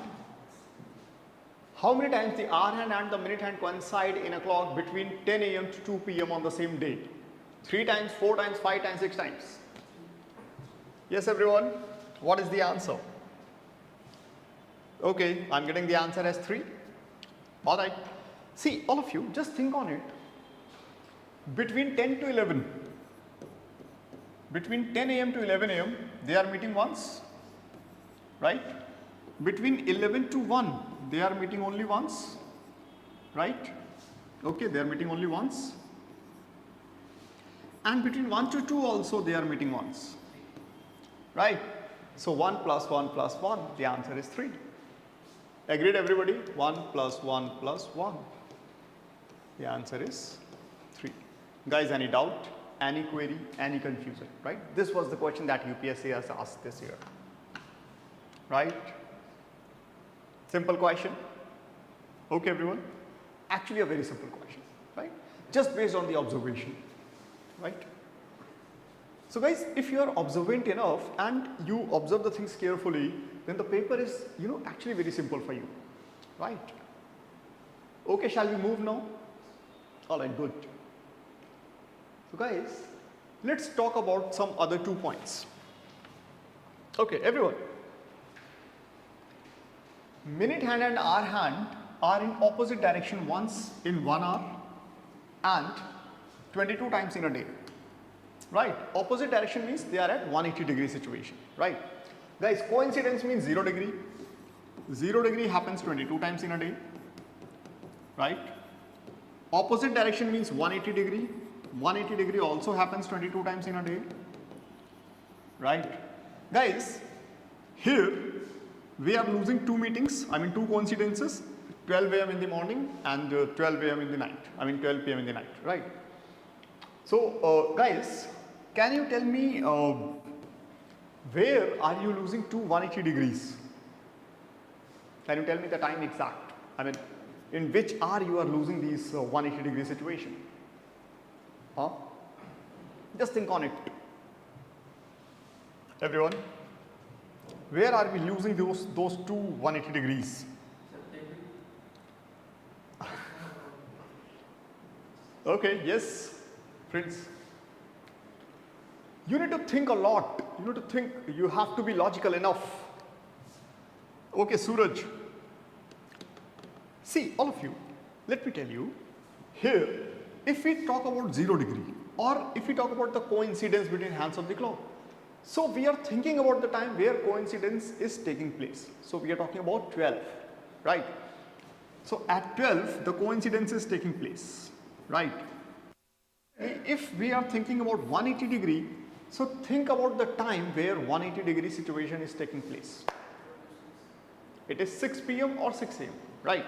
coincide in a clock between 10 a.m. to 2 p.m. on the same day? 3 times, 4 times, 5 times, 6 times. Yes everyone, what is the answer? Okay, I'm getting the answer as 3. Alright. See, all of you, just think on it. Between 10 to 11, between 10 a.m. to 11 a.m. they are meeting once, right? Between 11 to 1 they are meeting only once, right? Okay, they are meeting only once. And between 1 to 2 also they are meeting once, right? So 1 plus 1 plus 1, the answer is 3. Agreed everybody? 1 plus 1 plus 1. The answer is 3. Guys, any doubt? Any query? Any confusion? Right? This was the question that UPSC has asked this year. Right? Simple question. Okay everyone? Actually a very simple question. Right? Just based on the observation. Right? So guys, if you are observant enough and you observe the things carefully, then the paper is, actually very simple for you. Right? Okay, shall we move now? Alright, good. So guys, let's talk about some other 2 points. Okay, everyone. Minute hand and hour hand are in opposite direction once in 1 hour and 22 times in a day. Right? Opposite direction means they are at 180-degree situation. Right? Guys, coincidence means 0 degree. 0 degree happens 22 times in a day. Right? Opposite direction means 180 degree. 180 degree also happens 22 times in a day. Right? Guys, here we are losing 2 meetings, 2 coincidences, 12 a.m. in the morning and 12 a.m. in the night, 12 p.m. in the night, right? So, guys, can you tell me where are you losing 2 180 degrees? Can you tell me the time exact? In which hour you are losing these 180 degree situation? Huh? Just think on it. Everyone, where are we losing those 2 180 degrees? Okay, yes, friends. You need to think a lot. You need to think, you have to be logical enough. Okay, Suraj. See, all of you, let me tell you, here, if we talk about 0 degree or if we talk about the coincidence between hands of the clock, so we are thinking about the time where coincidence is taking place. So we are talking about 12, right? So at 12, the coincidence is taking place, right? If we are thinking about 180 degree, so think about the time where 180 degree situation is taking place. It is 6 p.m. or 6 a.m., right?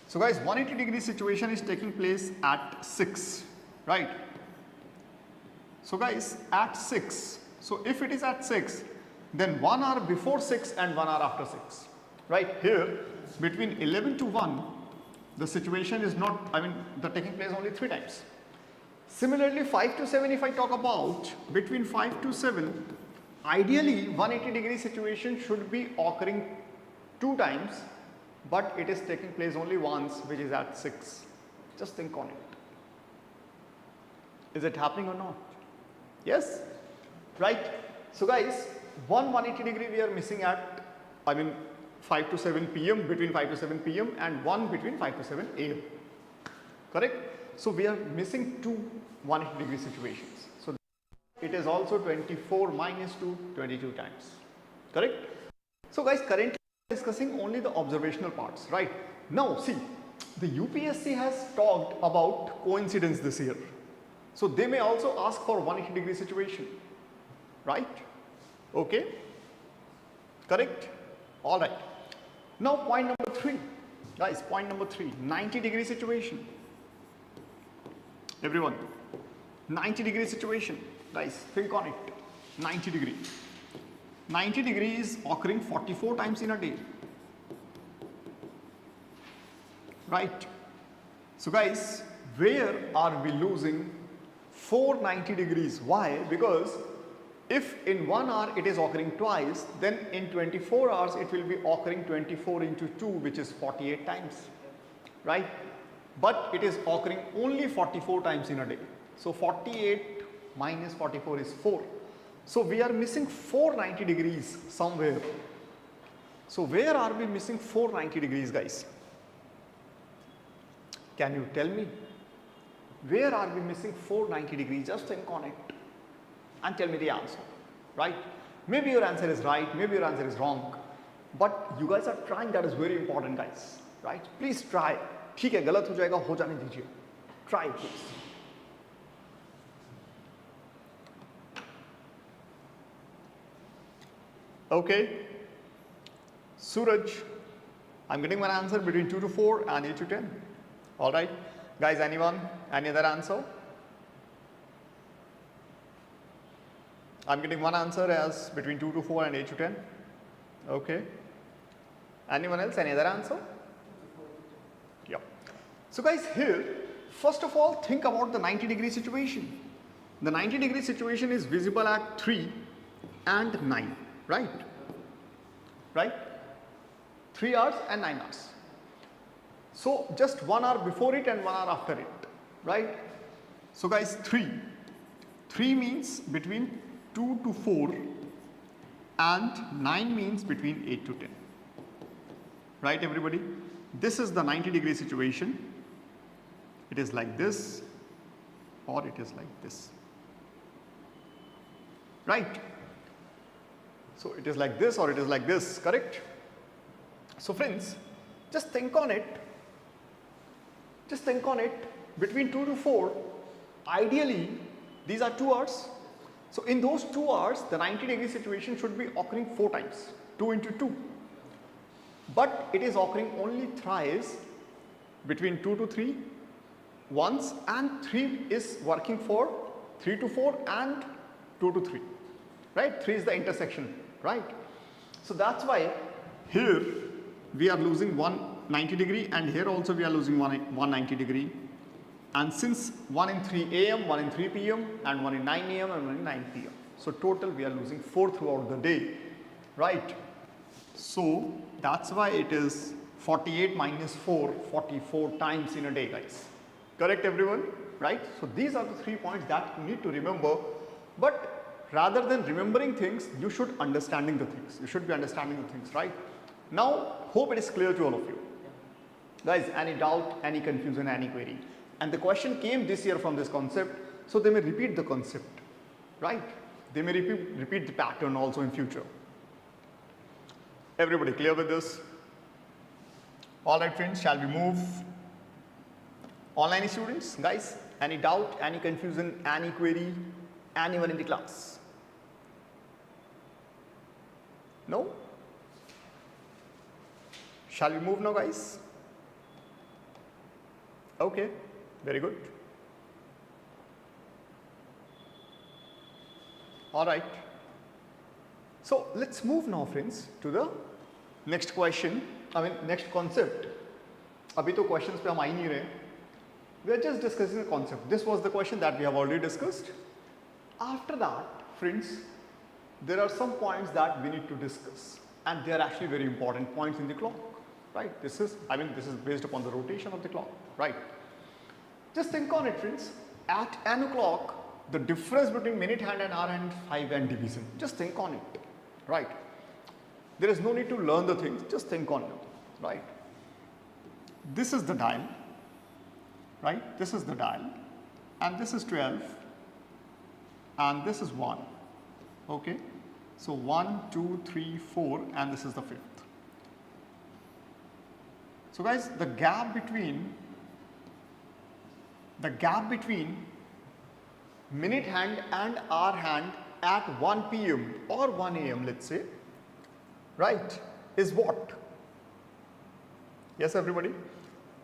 So guys, 180 degree situation is taking place at 6, right? So guys, at 6, so if it is at 6, then 1 hour before 6 and 1 hour after 6, right? Here, between 11 to 1, the situation is not, they're taking place only 3 times. Similarly, 5 to 7, if I talk about, between 5 to 7, ideally 180 degree situation should be occurring 2 times, but it is taking place only once, which is at 6. Just think on it. Is it happening or not? Yes? Right? So guys, 180 degree we are missing at, 5 to 7 p.m., between 5 to 7 p.m. and 1 between 5 to 7 a.m. Correct? So we are missing 2 180 degree situations. So it is also 24 minus 2, 22 times. Correct? So guys, currently we are discussing only the observational parts, right? Now see, the UPSC has talked about coincidence this year. So they may also ask for 180 degree situation, right? Okay? Correct? Alright. Now point number 3. Guys, point number 3, 90 degree situation. Everyone, 90 degree situation. Guys, think on it. 90 degree. 90 degree is occurring 44 times in a day. Right? So guys, where are we losing 490 degrees? Why? Because if in 1 hour it is occurring twice, then in 24 hours it will be occurring 24 into 2, which is 48 times. Right? But it is occurring only 44 times in a day. So 48 minus 44 is 4. So we are missing 490 degrees somewhere. So where are we missing 490 degrees, guys? Can you tell me? Where are we missing 490 degrees? Just think on it and tell me the answer, right? Maybe your answer is right, maybe your answer is wrong, but you guys are trying. That is very important, guys, right? Please try. ठीक है, गलत हो जाएगा, हो जाने दीजिए. Try please. Okay, Suraj, I'm getting one answer between 2 to 4 and 8 to 10. Alright. Guys, anyone? Any other answer? I'm getting one answer as between 2 to 4 and 8 to 10. Okay. Anyone else? Any other answer? Yeah. So guys, here, first of all, think about the 90-degree situation. The 90-degree situation is visible at 3 and 9, right? Right? 3 hours and 9 hours. So just 1 hour before it and 1 hour after it, right? So guys, 3. 3 means between 2 to 4 and 9 means between 8 to 10. Right, everybody? This is the 90-degree situation. It is like this or it is like this. Right? So it is like this or it is like this, correct? So friends, just think on it. Just think on it. Between 2 to 4, ideally, these are 2 hours. So in those 2 hours, the 90-degree situation should be occurring 4 times, 2 into 2. But it is occurring only thrice between 2 to 3, once, and 3 is working for 3 to 4 and 2 to 3. Right? 3 is the intersection, right? So that's why here we are losing 190 degree and here also we are losing 190 degree. And since 1 in 3 AM, 1 in 3 PM and 1 in 9 AM and 1 in 9 PM. So total we are losing 4 throughout the day, right? So that's why it is 48 minus 4, 44 times in a day, guys. Correct, everyone? Right? So these are the 3 points that you need to remember. But rather than remembering things, you should understanding the things. You should be understanding the things, right? Now, hope it is clear to all of you. Guys, any doubt, any confusion, any query? And the question came this year from this concept, so they may repeat the concept, right? They may repeat the pattern also in future. Everybody clear with this? Alright friends, shall we move? Online students, guys, any doubt, any confusion, any query, anyone in the class? No? Shall we move now, guys? Okay, very good. Alright. So let's move now, friends, to the next question. Next concept. अभी तो questions पे हम आ ही नहीं रहे. We are just discussing the concept. This was the question that we have already discussed. After that, friends, there are some points that we need to discuss, and they are actually very important points in the clock, right? This is based upon the rotation of the clock, right? Just think on it, friends. At n o'clock, the difference between minute hand and hour hand, 5 and division. Just think on it, right? There is no need to learn the things. Just think on it, right? This is the dial, right? This is the dial, and this is 12, and this is 1. Okay, so 1, 2, 3, 4, and this is the 5th. So guys, the gap between minute hand and hour hand at 1 PM or 1 AM, let's say, right, is what? Yes, everybody?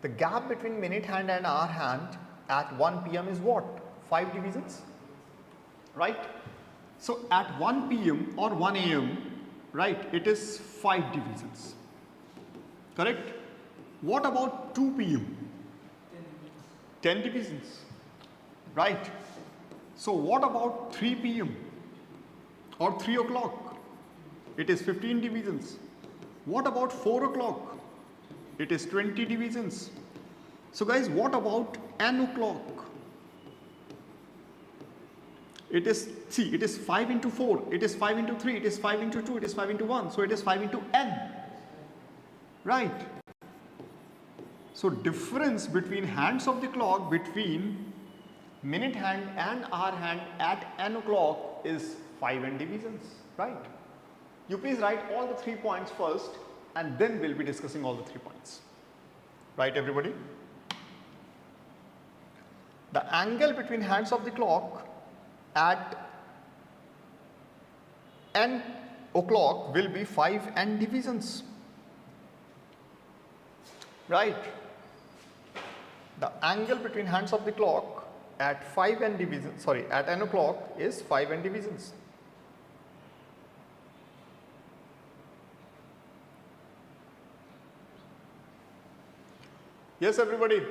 The gap between minute hand and hour hand at 1 PM is what? 5 divisions, right? So at 1 PM or 1 AM, right, it is 5 divisions, correct? What about 2 PM? 10 divisions, right? So what about 3 PM or 3 o'clock? It is 15 divisions. What about 4 o'clock? It is 20 divisions. So guys, what about n o'clock? It is 5 into 4, it is 5 into 3, it is 5 into 2, it is 5 into 1, so it is 5 into n, right? So difference between hands of the clock between minute hand and hour hand at n o'clock is 5 n divisions, right? You please write all the 3 points first and then we'll be discussing all the 3 points. Right, everybody? The angle between hands of the clock at n o'clock will be 5 n divisions. right? The angle between hands of the clock at 5 n divisions, sorry, at n o'clock is 5 n divisions. Yes, everybody.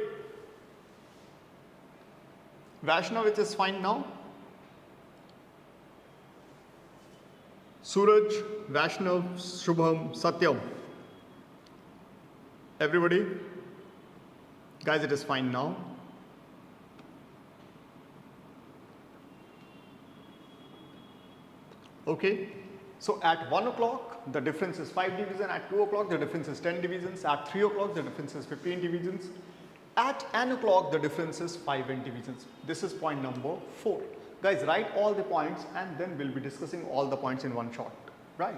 Vaishnav, which is fine now. Suraj, Vaishnav, Shubham, Satyam. Everybody? Guys, it is fine now. Okay. So at 1 o'clock, the difference is 5 divisions. At 2 o'clock, the difference is 10 divisions. At 3 o'clock, the difference is 15 divisions. At n o'clock, the difference is 5 n divisions. This is point number 4. Guys, write all the points and then we'll be discussing all the points in one shot. Right?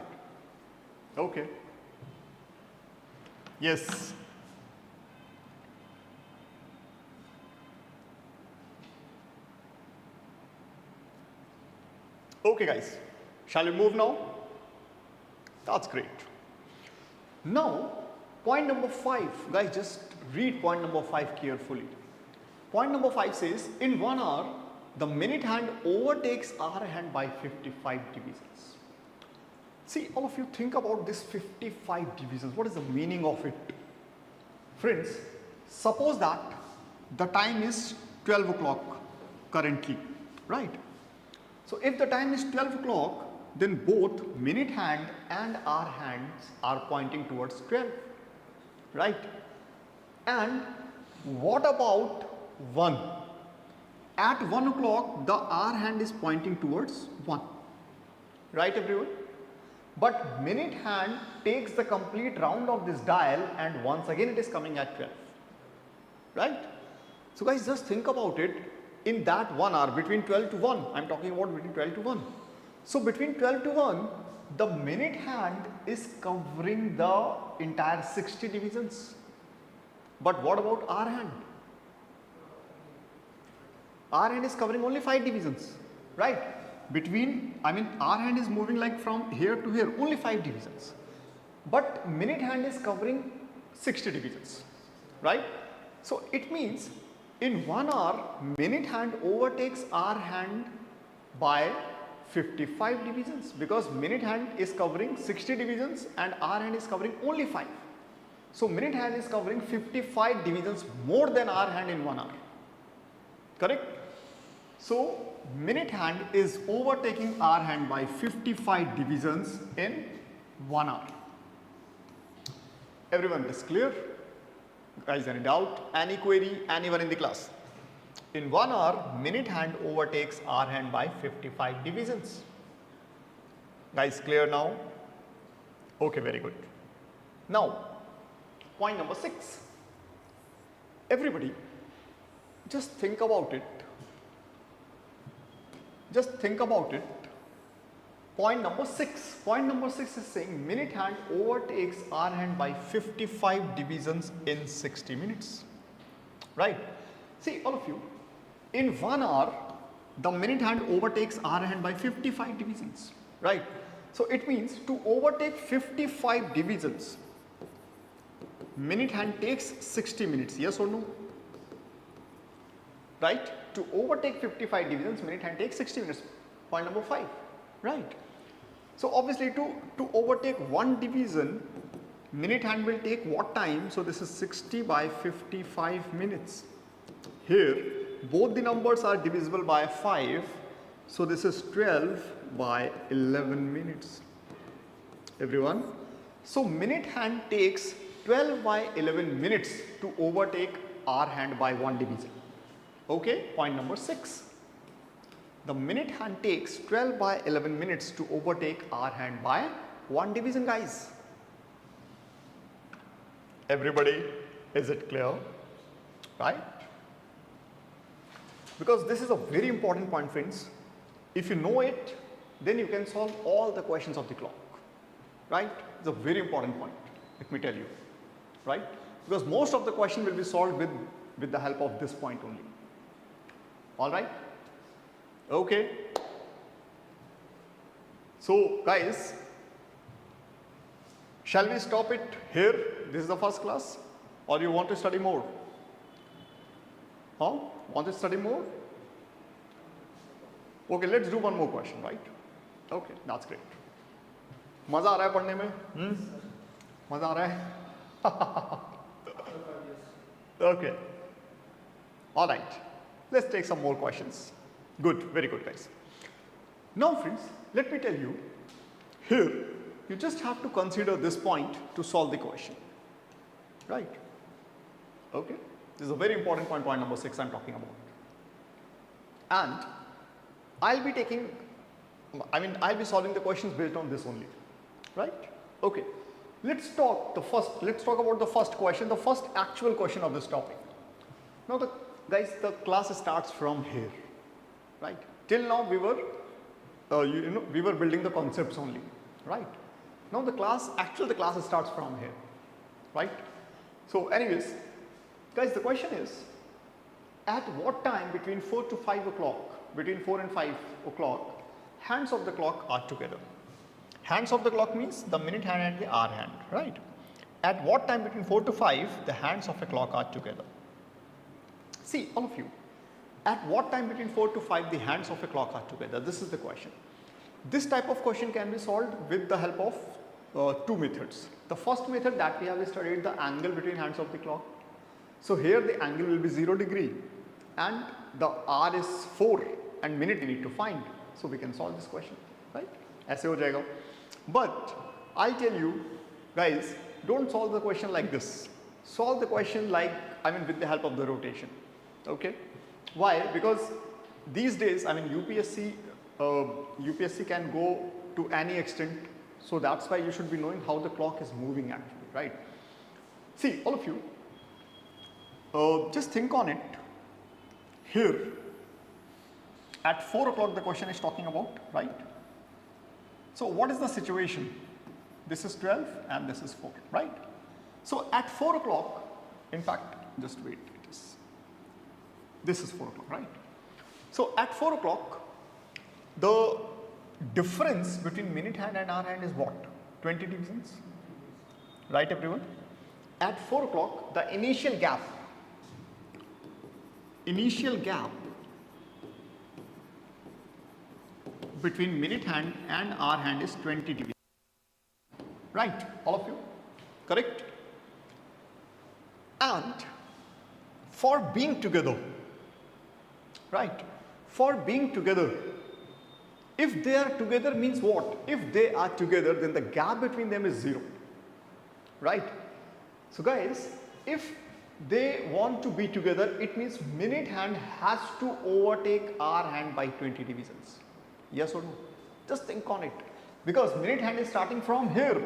Okay. Yes. Okay, guys. Shall we move now? That's great. Now, point number 5. Guys, just read point number 5 carefully. Point number 5 says, in 1 hour, the minute hand overtakes hour hand by 55 divisions. See, all of you think about this 55 divisions. What is the meaning of it? Friends, suppose that the time is 12 o'clock currently, right? So if the time is 12 o'clock, then both minute hand and hour hands are pointing towards 12, right? And what about 1? At 1 o'clock, the hour hand is pointing towards 1, right everyone? But minute hand takes the complete round of this dial and once again it is coming at 12, right? So guys, just think about it. In that 1 hour, between 12 to 1, I am talking about between 12 to 1. So between 12 to 1, the minute hand is covering the entire 60 divisions. But what about hour hand? Hour hand is covering only 5 divisions, right? Hour hand is moving like from here to here, only 5 divisions. But minute hand is covering 60 divisions, right? So it means in 1 hour, minute hand overtakes hour hand by 55 divisions because minute hand is covering 60 divisions and hour hand is covering only 5. So minute hand is covering 55 divisions more than hour hand in 1 hour. Correct? So minute hand is overtaking hour hand by 55 divisions in 1 hour. Everyone, is clear? Guys, any doubt? Any query? Anyone in the class? In 1 hour, minute hand overtakes hour hand by 55 divisions. Guys, clear now? Okay, very good. Now, point number 6. Everybody, just think about it. Just think about it. Point number 6. Point number 6 is saying minute hand overtakes hour hand by 55 divisions in 60 minutes. Right? See, all of you, in 1 hour, the minute hand overtakes hour hand by 55 divisions. Right? So it means to overtake 55 divisions, minute hand takes 60 minutes. Yes or no? Right? To overtake 55 divisions, minute hand takes 60 minutes. Point number 5. Right? So obviously to overtake 1 division, minute hand will take what time? So this is 60 by 55 minutes. Here, both the numbers are divisible by 5. So this is 12 by 11 minutes. Everyone? So minute hand takes 12 by 11 minutes to overtake hour hand by 1 division. Okay, point number 6. The minute hand takes 12 by 11 minutes to overtake hour hand by 1 division, guys. Everybody, is it clear? Right? Because this is a very important point, friends. If you know it, then you can solve all the questions of the clock. Right? It's a very important point, let me tell you. Right? Because most of the question will be solved with the help of this point only. Alright? Okay. So guys, shall we stop it here? This is the first class. or you want to study more? Huh? Want to study more? Okay, let's do one more question, right? Okay, that's great. मजा आ रहा है पढ़ने में? मजा आ रहा है? Okay. All right. Let's take some more questions. Good, very good, guys. Now, friends, let me tell you. Here, you just have to consider this point to solve the question, right? Okay. This is a very important point. Point number 6 I'm talking about. And I'll be solving the questions based on this only, right? Okay. Let's talk about the first question, the first actual question of this topic. Now, the class starts from here, right? Till now we were, we were building the concepts only, right? Now the class starts from here, right? So, anyways, guys, the question is, at what time between 4 to 5 o'clock, between 4 and 5 o'clock, hands of the clock are together? Hands of the clock means the minute hand and the hour hand, right? At what time between 4 to 5 the hands of a clock are together? See, all of you, at what time between 4 to 5 the hands of a clock are together? This is the question. This type of question can be solved with the help of two methods. The first method that we have studied, the angle between hands of the clock. So here the angle will be 0 degree and the hour is 4 and minute we need to find. So we can solve this question, right? ऐसे हो जाएगा. But I'll tell you guys, don't solve the question like this. Solve the question like, with the help of the rotation. Okay? Why? Because these days, UPSC can go to any extent. So that's why you should be knowing how the clock is moving actually, right? See, all of you, just think on it. Here, at 4 o'clock the question is talking about, right? So what is the situation? This is 12 and this is 4, right? So at 4 o'clock, in fact, just wait, this is 4 o'clock, right? So at 4 o'clock, the difference between minute hand and hour hand is what? 20 divisions, right everyone? At 4 o'clock, the initial gap between minute hand and hour hand is 20 divisions, right? All of you, correct? And for being together, right? For being together, if they are together means what? If they are together, then the gap between them is 0, right? So guys, if they want to be together, it means minute hand has to overtake hour hand by 20 divisions. Yes or no? Just think on it. Because minute hand is starting from here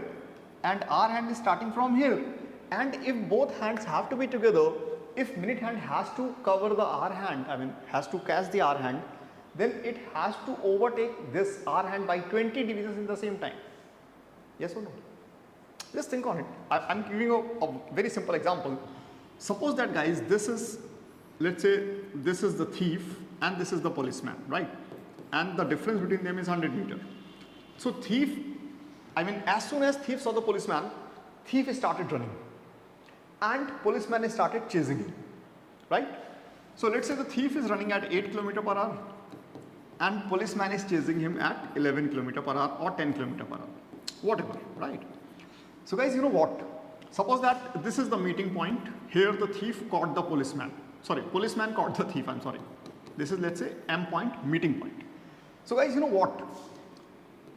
and hour hand is starting from here. And if both hands have to be together, if minute hand has to cover the hour hand, has to catch the hour hand, then it has to overtake this hour hand by 20 divisions in the same time. Yes or no? Just think on it. I'm giving you a very simple example. Suppose that, guys, this is, let's say, this is the thief and this is the policeman, right? And the difference between them is 100 meters. So thief, as soon as thief saw the policeman, thief started running and policeman started chasing him, right? So let's say the thief is running at 8 km per hour and policeman is chasing him at 11 km per hour or 10 km per hour, whatever, right? So guys, you know what? Suppose that this is the meeting point. Here the thief caught the policeman. Sorry, policeman caught the thief, This is, let's say, M point, meeting point. So guys, you know what?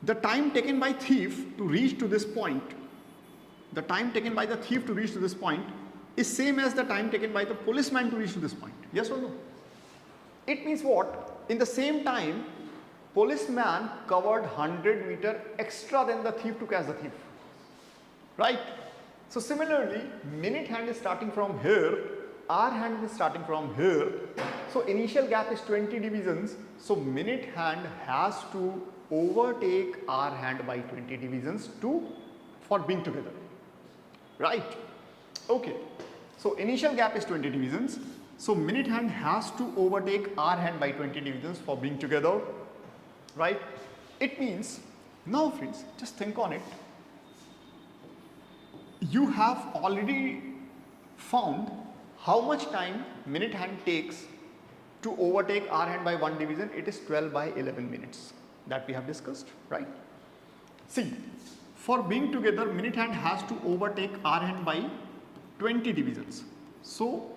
The time taken by thief to reach to this point, the time taken by the thief to reach to this point is same as the time taken by the policeman to reach to this point. Yes or no? It means what? In the same time, policeman covered 100 meters extra than the thief to catch the thief. Right? So similarly, minute hand is starting from here, hour hand is starting from here. So initial gap is 20 divisions. So minute hand has to overtake hour hand by 20 divisions for being together. Right? Okay. So initial gap is 20 divisions. So minute hand has to overtake hour hand by 20 divisions for being together. Right? It means, now friends, just think on it. You have already found how much time minute hand takes to overtake hour hand by 1 division. It is 12 by 11 minutes that we have discussed, right? See, for being together, minute hand has to overtake hour hand by 20 divisions. So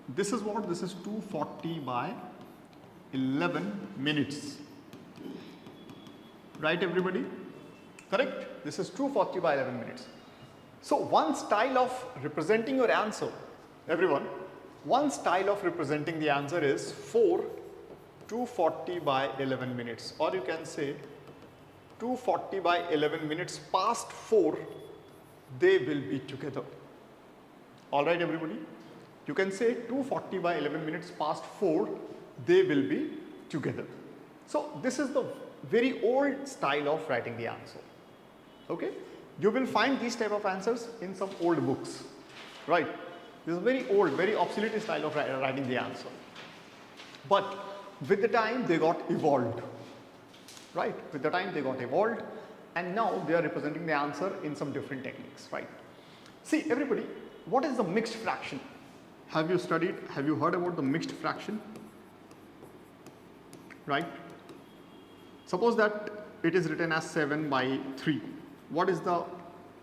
this is what? This is 240 by 11 minutes. Right, everybody? Correct? This is 240 by 11 minutes. So one style of representing your answer, everyone, one style of representing the answer is 240 by 11 minutes, or you can say 240 by 11 minutes past 4, they will be together. Alright, everybody? You can say 240 by 11 minutes past 4, they will be together. So this is the very old style of writing the answer. Okay? You will find these type of answers in some old books, right? This is a very old, very obsolete style of writing the answer. But with the time they got evolved, right? With the time they got evolved, and now they are representing the answer in some different techniques, right? See, everybody, what is the mixed fraction? Have you studied, have you heard about the mixed fraction? Right? Suppose that it is written as 7 by 3. What is the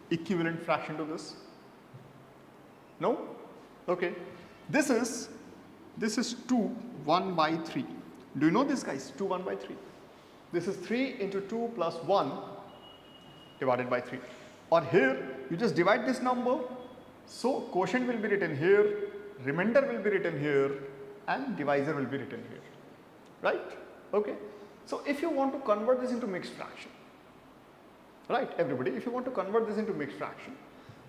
equivalent fraction to this? No? Okay. This is 2, 1 by 3. Do you know this, guys? 2, 1 by 3. This is 3 into 2 plus 1 divided by 3. Or here, you just divide this number. So quotient will be written here, remainder will be written here, and divisor will be written here. Right? Okay. So if you want to convert this into mixed fraction, right, everybody, if you want to convert this into mixed fraction,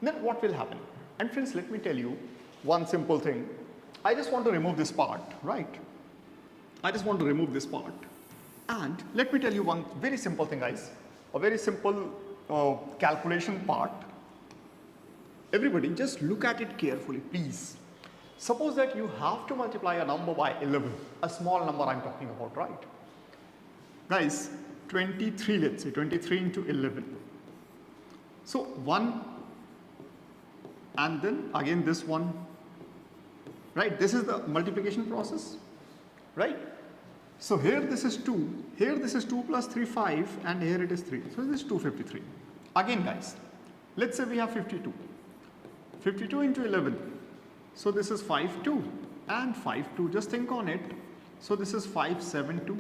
then what will happen? And friends, let me tell you one simple thing. I just want to remove this part, right? I just want to remove this part. And let me tell you one very simple thing, guys. A very simple calculation part. Everybody, just look at it carefully, please. Suppose that you have to multiply a number by 11, a small number I'm talking about, right? Guys, 23, let's say 23 into 11. So 1 and then again this one, right? This is the multiplication process, right? So here this is 2, here this is 2 plus 3, 5, and here it is 3. So this is 253. Again, guys, let's say we have 52. 52 into 11. So this is 52 and 52. Just think on it. So this is 572.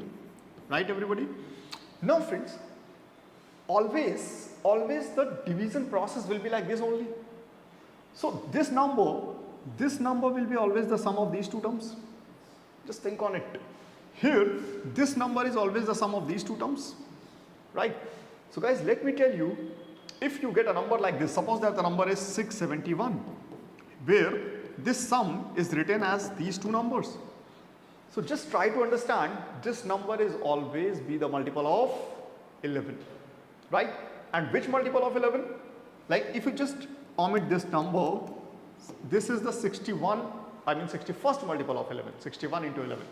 Right, everybody? Now, friends, always the division process will be like this only. So this number will be always the sum of these two terms. Just think on it. Here, this number is always the sum of these two terms. Right? So guys, let me tell you, if you get a number like this, suppose that the number is 671, where this sum is written as these two numbers. So just try to understand, this number is always be the multiple of 11, right? And which multiple of 11? Like if you just omit this number, this is the 61st multiple of 11, 61 into 11,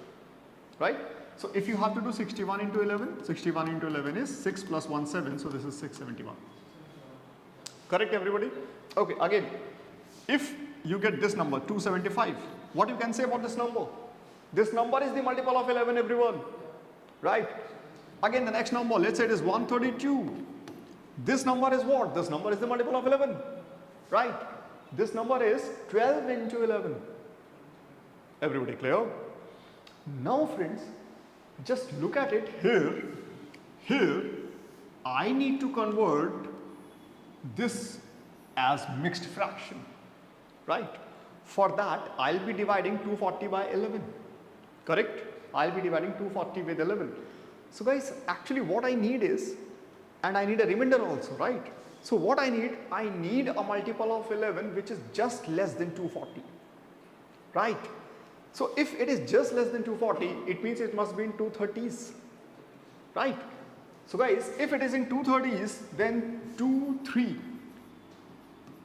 right? So if you have to do 61 into 11, 61 into 11 is 6 plus 1, 7, so this is 671. Correct, everybody? Okay, again, if you get this number 275, what you can say about this number? This number is the multiple of 11, everyone, right? Again, the next number, let's say it is 132. This number is what? This number is the multiple of 11, right? This number is 12 into 11. Everybody clear? Now, friends, just look at it here. Here, I need to convert this as mixed fraction, right? For that, I'll be dividing 240 by 11. Correct? I'll be dividing 240 with 11. So guys, actually what I need is, and I need a remainder also, right? So what I need a multiple of 11 which is just less than 240, right? So if it is just less than 240, it means it must be in 230s, right? So guys, if it is in 230s, then 2, 3.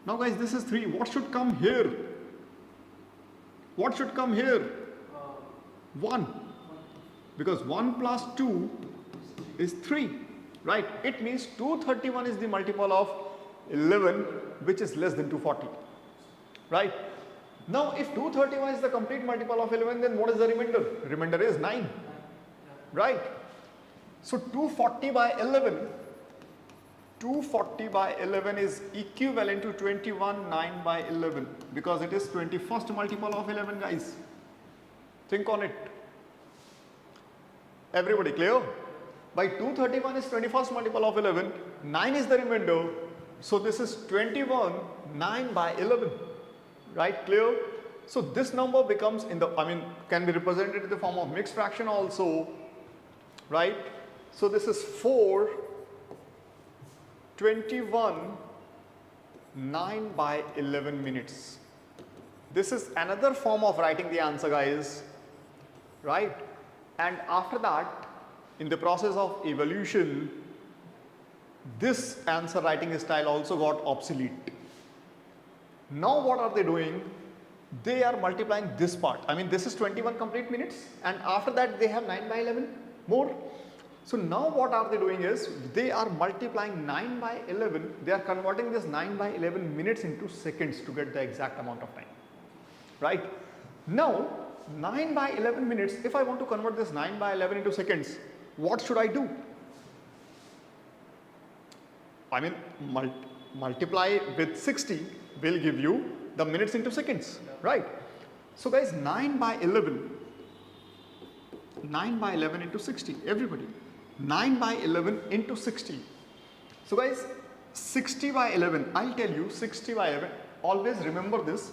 Now guys, this is 3. What should come here? What should come here? 1. Because 1 plus 2 is 3, right? It means 231 is the multiple of 11 which is less than 240, right? Now if 231 is the complete multiple of 11, then what is the remainder? Remainder is 9, right? So 240 by 11, 240 by 11 is equivalent to 21 9 by 11 because it is 21st multiple of 11, guys. Think on it. Everybody clear? By 231 is 21st multiple of 11, 9 is the remainder. So this is 21 9 by 11, right? Clear? So this number becomes can be represented in the form of mixed fraction also, right? So this is 4 21 9 by 11 minutes. This is another form of writing the answer, guys, right? And after that, in the process of evolution, this answer writing style also got obsolete. Now what are they doing? They are multiplying this part. This is 21 complete minutes, and after that they have 9 by 11 more. So now what are they doing is, they are multiplying 9 by 11, they are converting this 9 by 11 minutes into seconds to get the exact amount of time, right? Now 9 by 11 minutes, if I want to convert this 9 by 11 into seconds, what should I do? Multiply with 60 will give you the minutes into seconds, right? So guys, 9 by 11 into 60, everybody. 9 by 11 into 60. So guys, 60 by 11, I'll tell you 60 by 11, always remember this.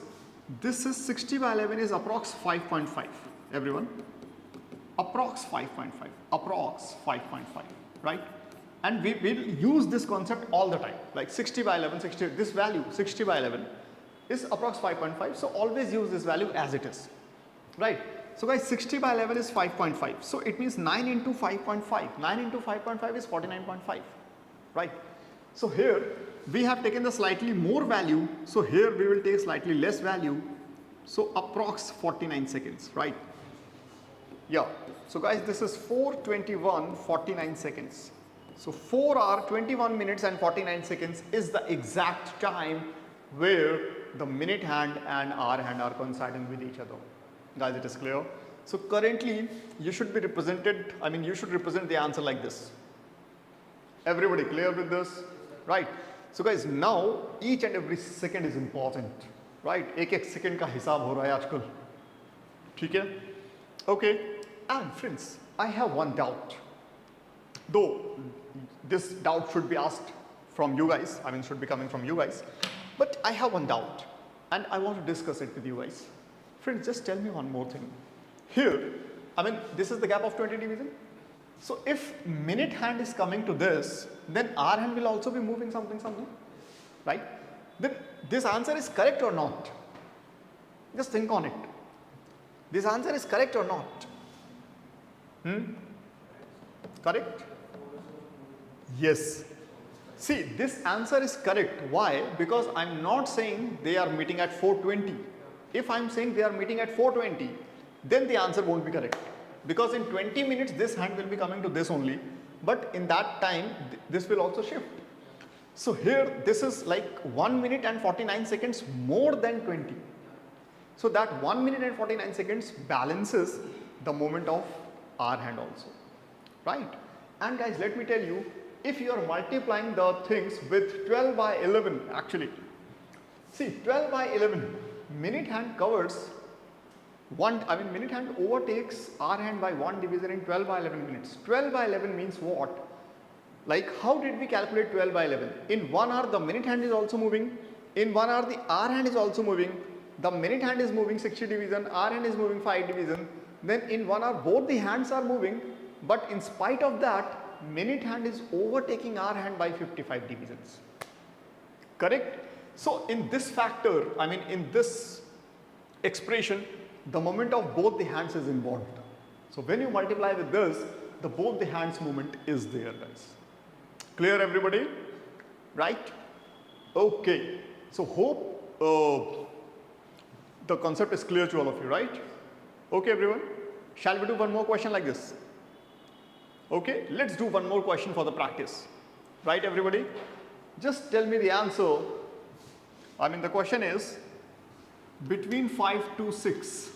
This is 60 by 11 is approx 5.5, everyone. Approx 5.5, approx 5.5, right? And we will use this concept all the time, like 60 by 11, this value 60 by 11 is approx 5.5, so always use this value as it is, right? So guys, 60 by 11 is 5.5, so it means 9 into 5.5, 9 into 5.5 is 49.5, right? So here we have taken the slightly more value, so here we will take slightly less value, so approx 49 seconds, right? Yeah, so guys, this is 4:21 49 seconds. So 4 hours 21 minutes and 49 seconds is the exact time where the minute hand and hour hand are coinciding with each other. Guys, it is clear? So currently you should be represented, you should represent the answer like this. Everybody clear with this? Right. So guys, now each and every second is important, right? एक second का हिसाब हो रहा है आजकल, ठीक है? Okay. And friends, I have one doubt. Though this doubt should be asked from you guys, should be coming from you guys. But I have one doubt and I want to discuss it with you guys. Friends, just tell me one more thing. Here, this is the gap of 20 division. So if minute hand is coming to this, then hour hand will also be moving something, right? Then this answer is correct or not? Just think on it. This answer is correct or not? Correct? Yes. See, this answer is correct. Why? Because I'm not saying they are meeting at 4:20. If I'm saying they are meeting at 4:20, then the answer won't be correct. Because in 20 minutes, this hand will be coming to this only. But in that time, this will also shift. So here, this is like 1 minute and 49 seconds more than 20. So that 1 minute and 49 seconds balances the moment of our hand also, right? And guys, let me tell you, if you are multiplying the things with 12 by 11, actually, see 12 by 11, minute hand covers minute hand overtakes our hand by 1 division in 12 by 11 minutes. 12 by 11 means what? Like, how did we calculate 12 by 11? In 1 hour, the minute hand is also moving. In 1 hour, the hour hand is also moving. The minute hand is moving 60 division, hour hand is moving 5 division. Then in 1 hour, both the hands are moving. But in spite of that, minute hand is overtaking our hand by 55 divisions. Correct? So in this factor, in this expression, the moment of both the hands is involved. So when you multiply with this, the both the hands movement is there, guys. Clear, everybody? Right? Okay. So hope the concept is clear to all of you, right? Okay, everyone. Shall we do one more question like this? Okay, let's do one more question for the practice. Right, everybody? Just tell me the answer. The question is, between 5 to 6.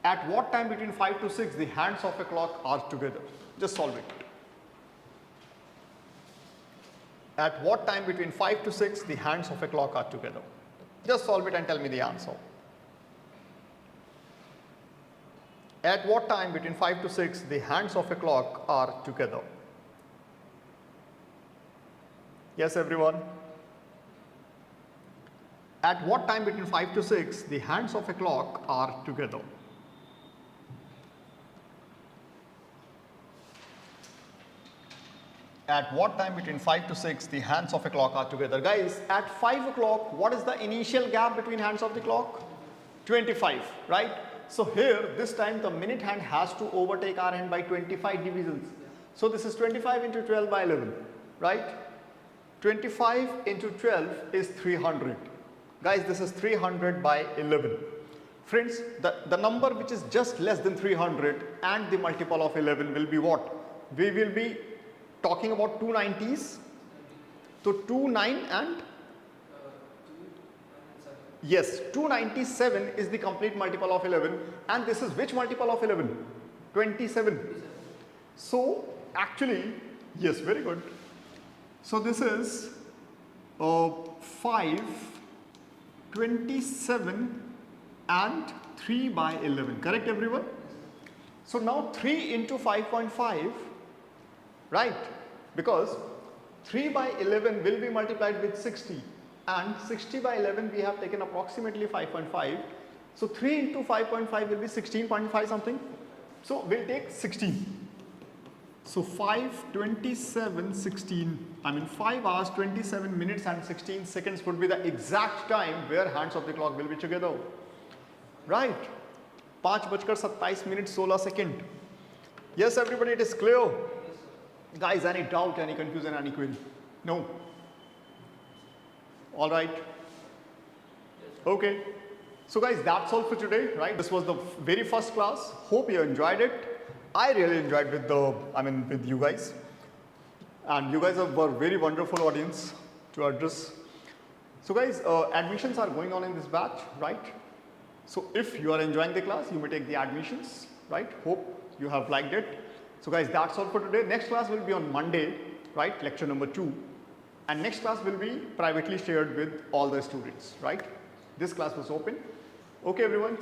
At what time between 5 to 6 the hands of a clock are together? Just solve it. At what time between 5 to 6 the hands of a clock are together? Just solve it and tell me the answer. At what time between 5 to 6 the hands of a clock are together? Yes, everyone? At what time between 5 to 6 the hands of a clock are together? At what time between 5 to 6 the hands of a clock are together? Guys, at 5 o'clock, what is the initial gap between hands of the clock? 25, right? So here, this time the minute hand has to overtake our hand by 25 divisions. So this is 25 into 12 by 11, right? 25 into 12 is 300. Guys, this is 300 by 11. Friends, the number which is just less than 300 and the multiple of 11 will be what? We will be talking about 290s. So 2, 9 and yes, 297 is the complete multiple of 11, and this is which multiple of 11? 27. So actually, yes, very good. So this is 5, 27 and 3 by 11. Correct, everyone? So now 3 into 5.5, right? Because 3 by 11 will be multiplied with 60. And 60 by 11 we have taken approximately 5.5. So 3 into 5.5 will be 16.5 something. So we'll take 16. So 5, 27, 16. 5 hours, 27 minutes and 16 seconds would be the exact time where hands of the clock will be together. Right? 5:27 Yes, everybody, it is clear. Guys, any doubt, any confusion, any query? No? All right. Okay. So guys, that's all for today, right? This was the very first class. Hope you enjoyed it. I really enjoyed with you guys. And you guys were very wonderful audience to address. So guys, admissions are going on in this batch, right? So if you are enjoying the class, you may take the admissions, right? Hope you have liked it. So guys, that's all for today. Next class will be on Monday, right? Lecture number 2. And next class will be privately shared with all the students, right? This class was open. Okay, everyone.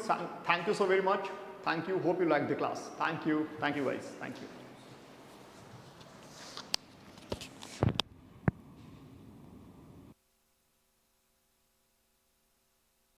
Thank you so very much. Thank you. Hope you liked the class. Thank you. Thank you, guys. Thank you.